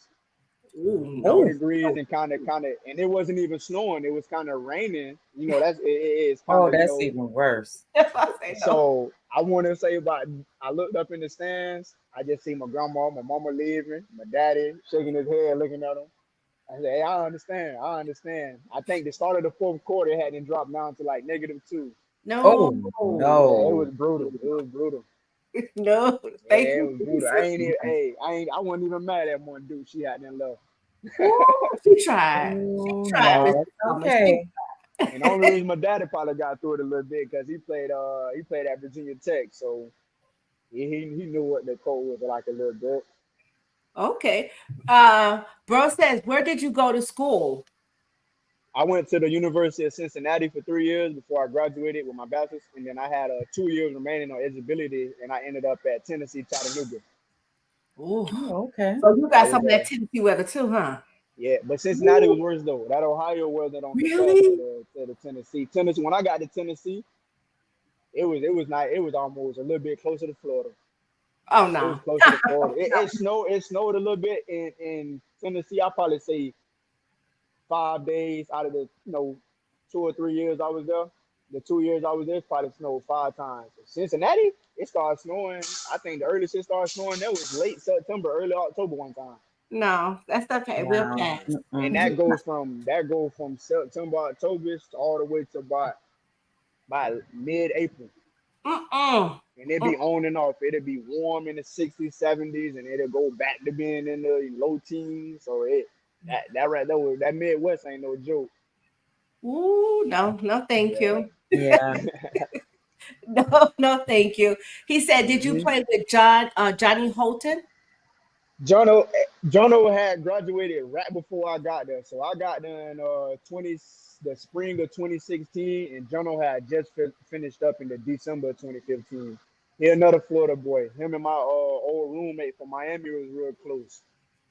Ooh, 4 degrees and kind of, and it wasn't even snowing. It was kind of raining. It's kind Oh, of, that's even worse. That's what I say. No. So I want to say I looked up in the stands. I just see my grandma, my mama leaving, my daddy shaking his head, looking at him. I said, hey, I understand. I think the start of the fourth quarter hadn't dropped down to like -2. No. Oh Yeah, it was no. brutal. No. Yeah, Thank it you. was brutal. I wasn't even mad at one dude. She had them love. Ooh, she tried. Oh, She tried. no, Miss that's Thomas. okay. And the only reason my daddy probably got through it a little bit because he played at Virginia Tech, so he knew what the cold was like a little bit. Okay. Bro says, where did you go to school? I went to the University of Cincinnati for 3 years before I graduated with my bachelor's, and then I had 2 years remaining on eligibility, and I ended up at Tennessee Chattanooga. Ooh. Oh, okay. So you got some of that Tennessee weather too, huh? Yeah, but Cincinnati was worse though. That Ohio weather don't compare Really? to the Tennessee. Tennessee. When I got to Tennessee, it was not. It was almost a little bit closer to Florida. Oh It was no. closer to Florida. It snowed. It snowed a little bit in Tennessee. I probably say 5 days out of the 2 or 3 years I was there. The 2 years I was there, probably snowed 5 times. Cincinnati, it started snowing. I think the earliest it started snowing that was late September, early October one time. No, that's okay. We'll Wow. pass. And that goes from September, October all the way to by mid-April. And it'd be on and off. It'd be warm in the 60s, 70s, and it'll go back to being in the low teens. So that Midwest ain't no joke. Ooh, no, thank you. Yeah. No, thank you. He said, did you play with Johnny Holton? Jono had graduated right before I got there. So I got there in the spring of 2016, and Jono had just finished up in the December of 2015. He another Florida boy. Him and my old roommate from Miami was real close.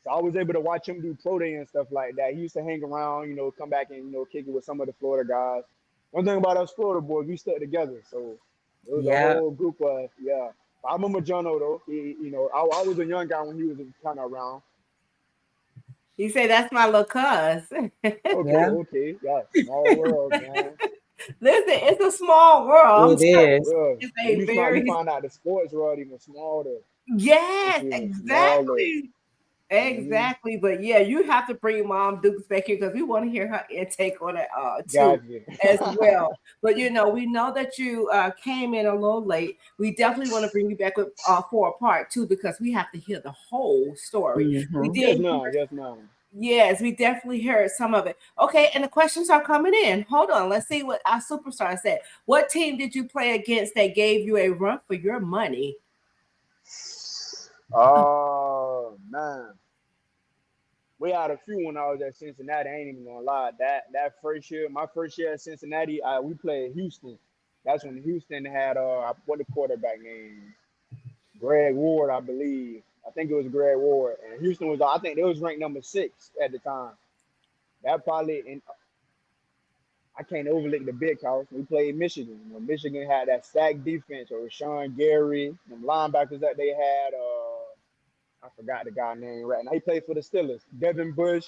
So I was able to watch him do pro day and stuff like that. He used to hang around, come back and kick it with some of the Florida guys. One thing about us Florida boys, we stuck together. So it was a whole group of I remember Jono though. I was a young guy when he was kind of around. You say that's my little cuz. Okay. Yeah, small world, man. Listen, it's a small world. It is. It's a You find out the sports world even smaller. Yes, exactly. Exactly. But yeah, you have to bring Mom Dukes back here because we want to hear her intake on it too as well. But we know that you came in a little late. We definitely want to bring you back with for a part 2 because we have to hear the whole story. We did. Yes, ma'am. Yes, we definitely heard some of it. Okay, and the questions are coming in. Hold on, let's see what our superstar said. What team did you play against that gave you a run for your money? Oh man, we had a few when I was at Cincinnati. I ain't even gonna lie. That first year, my first year at Cincinnati, we played Houston. That's when Houston had what the quarterback name? Greg Ward, I believe. I think it was Greg Ward, and Houston was. I think they was ranked number 6 at the time. That probably, and I can't overlook the big house. We played Michigan. When Michigan had that stacked defense, or Sean Gary, them linebackers that they had. I forgot the guy name right now. He played for the Steelers. Devin Bush.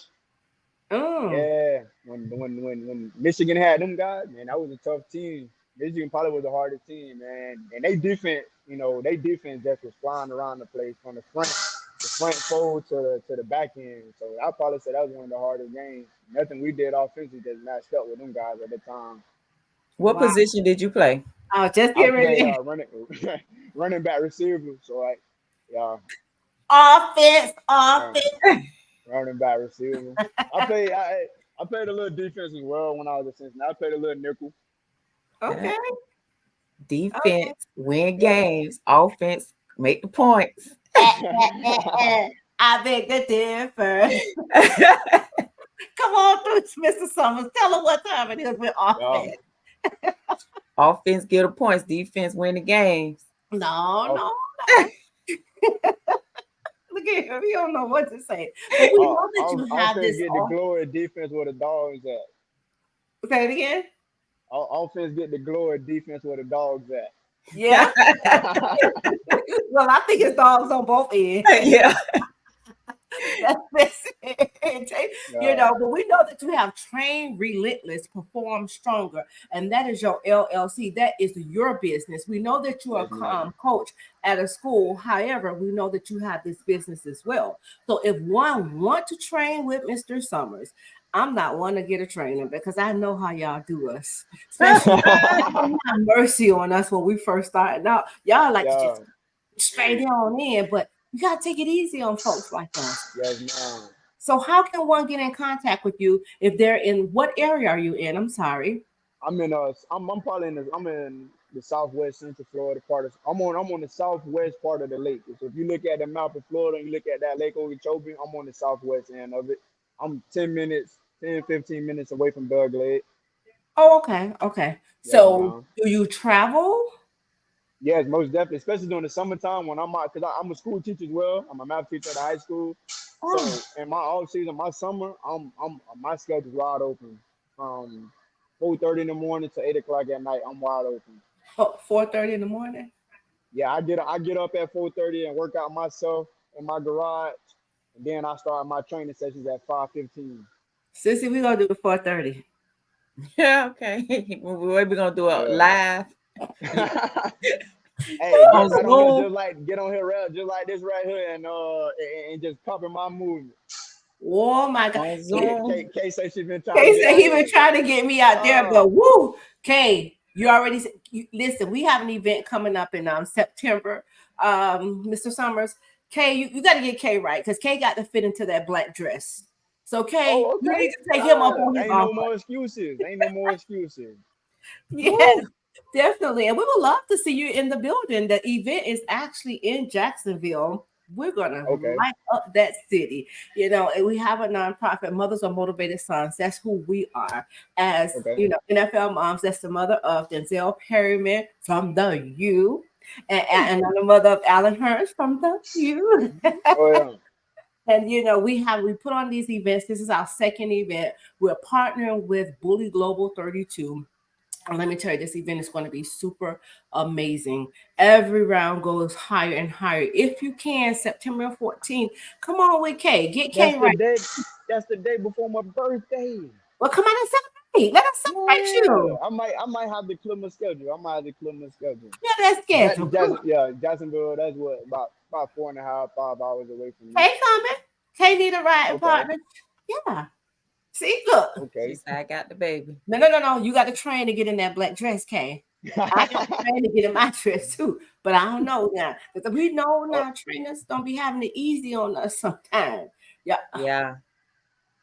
Mm. Yeah, when Michigan had them guys, man, that was a tough team. Michigan probably was the hardest team, man. And they defense just was flying around the place from the front fold to the back end. So I probably say that was one of the hardest games. Nothing we did offensively just matched up with them guys at the time. What Wow. position did you play? I was just I getting played ready. running back receiver, so like yeah, Offense, run, offense. running back receiver. I played a little defense as well when I was at Cincinnati. I played a little nickel. Okay. Defense, win Yeah. games. Offense, make the points. I beg to differ. Come on through, Mr. Summers. Tell them what time it is with Yeah. offense. Offense, get the points. Defense, win the games. No. Look at him. He don't know what to say. But we know that you have Offense this. get the glory, defense where the dogs at. Say it again. Offense get the glory, defense where the dogs at. Yeah. Well, I think it's dogs on both ends. Yeah. That's it. Yeah. But we know that you have trained relentless, perform stronger, and that is your LLC. That is your business. We know that you are Yes, ma'am. coach at a school. However, we know that you have this business as well. So if one want to train with Mr. Summers, I'm not one to get a trainer because I know how y'all do us, especially have mercy on us when we first started out. Y'all like to Yeah. just straight on in, but you gotta take it easy on folks like us. Yes, ma'am. So how can one get in contact with you if they're in what area are you in? I'm sorry. I'm probably I'm in the southwest central Florida part of I'm on the southwest part of the lake. So if you look at the map of Florida and you look at that Lake Okeechobee, I'm on the southwest end of it. I'm 15 minutes away from Doug Lake. Oh, okay. Yes, So ma'am. do you travel? Yes, most definitely, especially during the summertime when I'm out, because I'm a school teacher as well. I'm a math teacher at a high school. Oh, So in my off season, my summer, my schedule's wide open from 4:30 in the morning to 8 o'clock at night. I'm wide open. 4:30 in the morning. Yeah, I get up at 4:30 and work out myself in my garage, and then I start my training sessions at 5:15. Sissy, we're gonna do the 4:30. Yeah, okay. We're gonna do a Yeah. live Hey, on get on here Zoom. get on here just like this right here and just copy my movement. Oh my God. On Zoom. Kay say she been trying to Kay get said on he been here. trying to get me out there, Ah, but woo, Kay, you already listen. We have an event coming up in September. Mr. Summers, Kay, you got to get Kay right because Kay got to fit into that black dress. So Kay, oh, you okay. need to take him up on his Ain't no offer. more excuses. Ain't no more excuses. Yes, definitely. And we would love to see you in the building. The event is actually in Jacksonville. We're gonna Okay. light up that city, and we have a nonprofit, Mothers of Motivated Sons. That's who we are. As Okay. NFL moms, that's the mother of Denzel Perryman from the U, and I'm the mother of Alan Hurns from the U. Oh yeah. And we put on these events. This is our second event. We're partnering with Bully Global 32. And let me tell you, this event is going to be super amazing. Every round goes higher and higher. If you can, September 14th, come on with Kay. Get That's Kay the right. day. That's the day before my birthday. Well, come on and celebrate. Let us celebrate Yeah. you. I might have to clear my schedule. I might have to clear my schedule. Yeah, that's scheduled. Jacksonville. That's what about 4.5, 5 hours away from me. Kay coming. Kay need a riding Okay. partner. Yeah. See, look. She Okay. said, I got the baby. No. You got to train to get in that black dress, Kay. I got to train to get in my dress too. But I don't know now. Because we know Oh, now trainers don't be having it easy on us sometimes. Yeah. Yeah.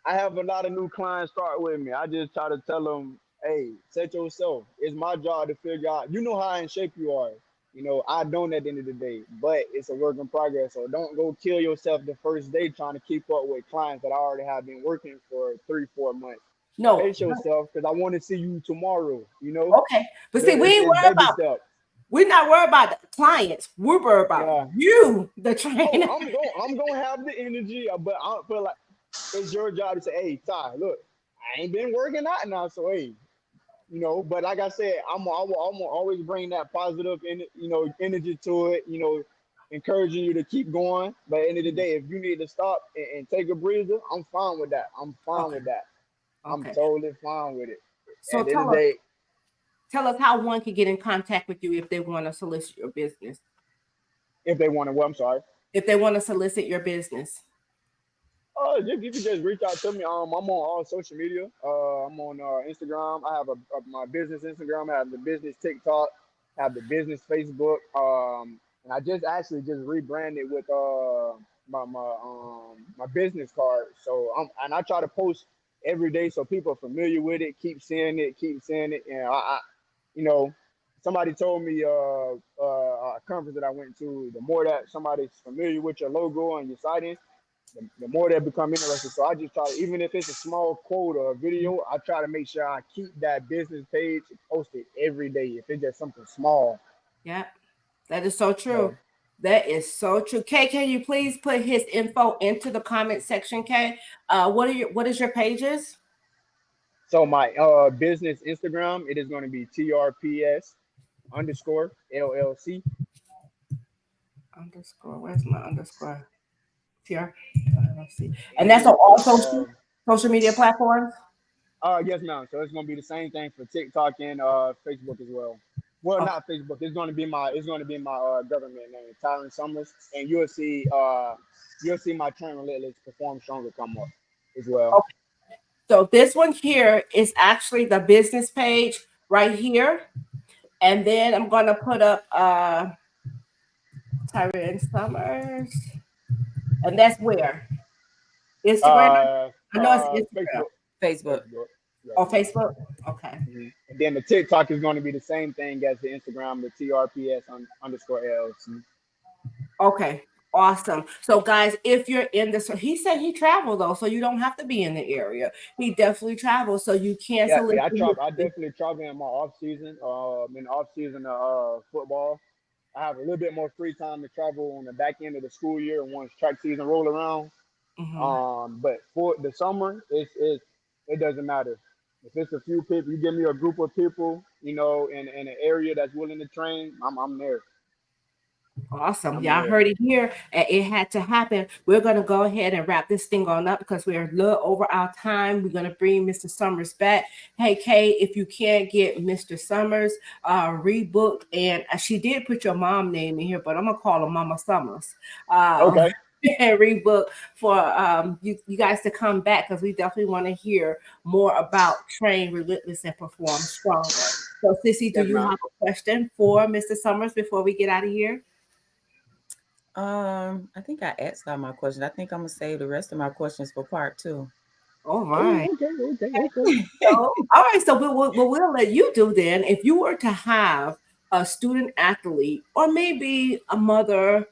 I have a lot of new clients start with me. I just try to tell them, hey, set yourself. It's my job to figure out. You know how in shape you are. You know, I don't at the end of the day, but it's a work in progress. So don't go kill yourself the first day trying to keep up with clients that I already have been working for 3, 4 months. No. Pace yourself because I want to see you tomorrow. You know, Okay. But see, we ain't it's worried baby about, steps. we're not worried about the clients. We're worried about Yeah. you, the Oh, trainer. I'm gonna have the energy, but I feel like it's your job to say, hey, Ty, look, I ain't been working out now, so hey, you know. But like I said, I'm gonna always bring that positive, energy to it. You know, encouraging you to keep going. But at the end of the day, if you need to stop and take a breather, I'm fine with that. I'm fine Okay. with that. I'm Okay. totally fine with it. So At the end of the day, tell us how one can get in contact with you if they want to solicit your business. if they want to, well, I'm sorry. If they want to solicit your business. You can just reach out to me. I'm on all social media. I'm on Instagram. I have my business Instagram. I have the business TikTok. I have the business Facebook. And I just actually just rebranded with my business card. So I try to post every day so people are familiar with it. Keep seeing it. Keep seeing it. And you know, somebody told me a conference that I went to. The more that somebody's familiar with your logo and your sighting, the more they become interested. So I just try to, even if it's a small quote or a video, I try to make sure I keep that business page posted every day. If it's just something small. Yeah, that is so true. So, That is so true. Kay, can you please put his info into the comment section, Kay? What is your pages? so my business Instagram, it is going to be TRPS underscore LLC. Underscore. Where's my underscore? Here. Let's see. And that's And on all social media platforms. yes, ma'am. So it's going to be the same thing for TikTok and Facebook as well. Well, Okay. not Facebook. It's going to be my government name, Tyrin Summers, and you'll see my train Relentless Perform Stronger come up as well. Okay. So this one here is actually the business page right here. And then I'm gonna put up Tyrin Summers. And that's where? Instagram? I know it's Instagram. Facebook, Facebook. Facebook. Yes, Or ma'am. Facebook? Okay. And then the TikTok is going to be the same thing as the Instagram, the TRPS underscore LLC. Okay. Awesome. So guys, if you're in this, he said he traveled though, so you don't have to be in the area. He definitely travels, so you can't Yeah, solicit. I definitely travel in my off season. In the off season of football, I have a little bit more free time to travel on the back end of the school year once track season roll around. Mhm. But for the summer, it doesn't matter. If it's a few people, you give me a group of people, in an area that's willing to train, I'm there. Awesome. I'm Y'all there. heard it here. It had to happen. We're going to go ahead and wrap this thing on up because we're a little over our time. We're going to bring Mr. Summers back. Hey, Kay, if you can't get Mr. Summers rebooked, and she did put your mom name in here, but I'm going to call her Mama Summers. Okay. And rebook for you guys to come back because we definitely want to hear more about Train Relentless and Perform Stronger. So, Sissy, do Yes, you ma'am. have a question for Mr. Summers before we get out of here? I think I asked all my questions. I think I'm gonna save the rest of my questions for part 2. All Oh, right. okay. So, all right. So we'll let you do then. If you were to have a student athlete, or maybe a mother,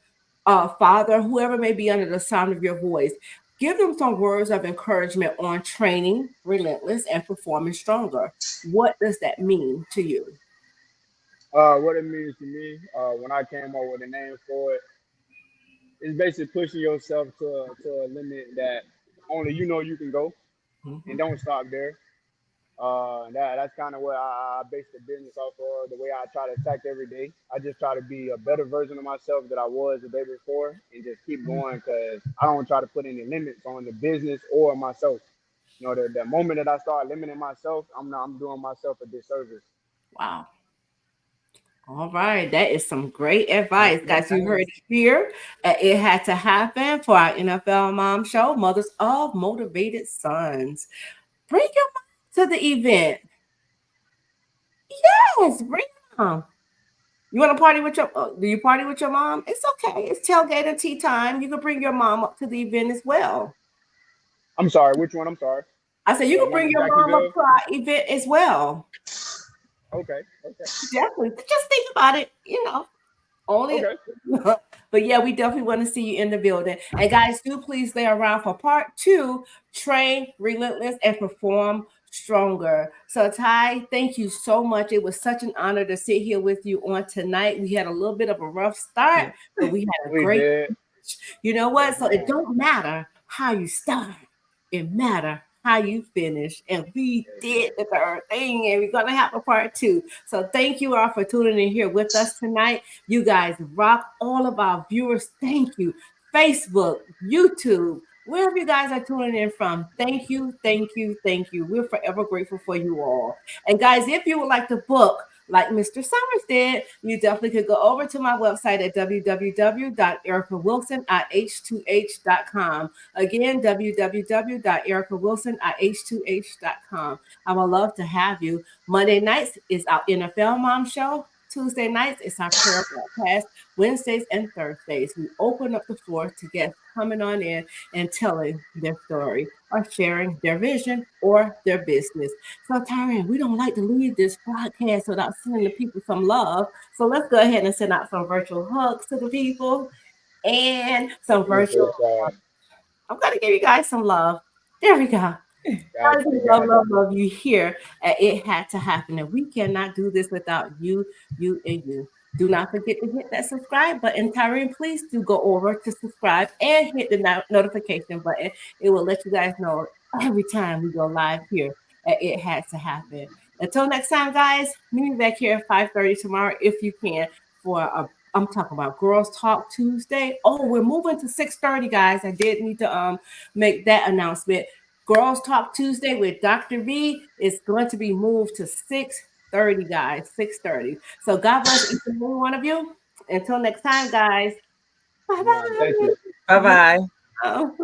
father, whoever may be under the sound of your voice, give them some words of encouragement on training relentless and performing stronger. What does that mean to you? What it means to me, when I came up with a name for it, is basically pushing yourself to a limit that only you know you can go, and Mhm. don't stop there. That's kind of what I base the business off of. The way I try to attack every day, I just try to be a better version of myself that I was the day before, and just keep going because I don't try to put any limits on the business or myself. The moment that I start limiting myself, I'm doing myself a disservice. Wow. All right, that is some great Yes, advice, guys. You heard yes. it here. It had to happen for our NFL Mom Show, Mothers of Motivated Sons. Bring your mom to the event. Yes, bring your mom. You want to party with your? Do you party with your mom? It's okay. It's tailgate and tea time. You can bring your mom up to the event as well. I'm sorry, which one? I'm sorry. I said you The can one bring in your mom up Jacksonville. to our event as well. Okay, okay. Definitely. Just think about it. Only, Okay. but yeah, we definitely want to see you in the building. And guys, do please stay around for part 2, train relentless and perform stronger. So Ty, thank you so much. It was such an honor to sit here with you on tonight. We had a little bit of a rough start, but we had a We great, did. you know Yes, what? So it ma'am. don't matter how you start. It matter how you finish. And we did the third thing, and we're gonna have a part 2. So thank you all for tuning in here with us tonight. You guys rock. All of our viewers, thank you. Facebook, YouTube, wherever you guys are tuning in from, thank you, thank you, thank you. We're forever grateful for you all. And guys, if you would like to book like Mr. Summers did, you definitely could go over to my website at www.ericawilson@h2h.com. Again, www.ericawilson@h2h.com. I would love to have you. Monday nights is our NFL Mom Show. Tuesday nights is our prayer broadcast. Wednesdays and Thursdays, we open up the floor to guests coming on in and telling their story or sharing their vision or their business. So, Tyrin, we don't like to leave this podcast without sending the people some love. So let's go ahead and send out some virtual hugs to the people and some virtual. Appreciate y'all. I'm gonna give you guys some love. There we go. Got We you. love, Got love, love you here. It had to happen, and we cannot do this without you, you, and you. Do not forget to hit that subscribe button. Tyrion, please do go over to subscribe and hit the notification button. It will let you guys know every time we go live here. It had to happen. Until next time, guys, meet me back here at 5:30 tomorrow if you can for a I'm talking about Girls Talk Tuesday. Oh, we're moving to 6:30, guys. I did need to make that announcement. Girls Talk Tuesday with Dr. V is going to be moved to 6:30, guys. 6:30. So God bless each and every one of you. Until next time, guys. Bye you. Thank you. Bye bye. bye. Oh.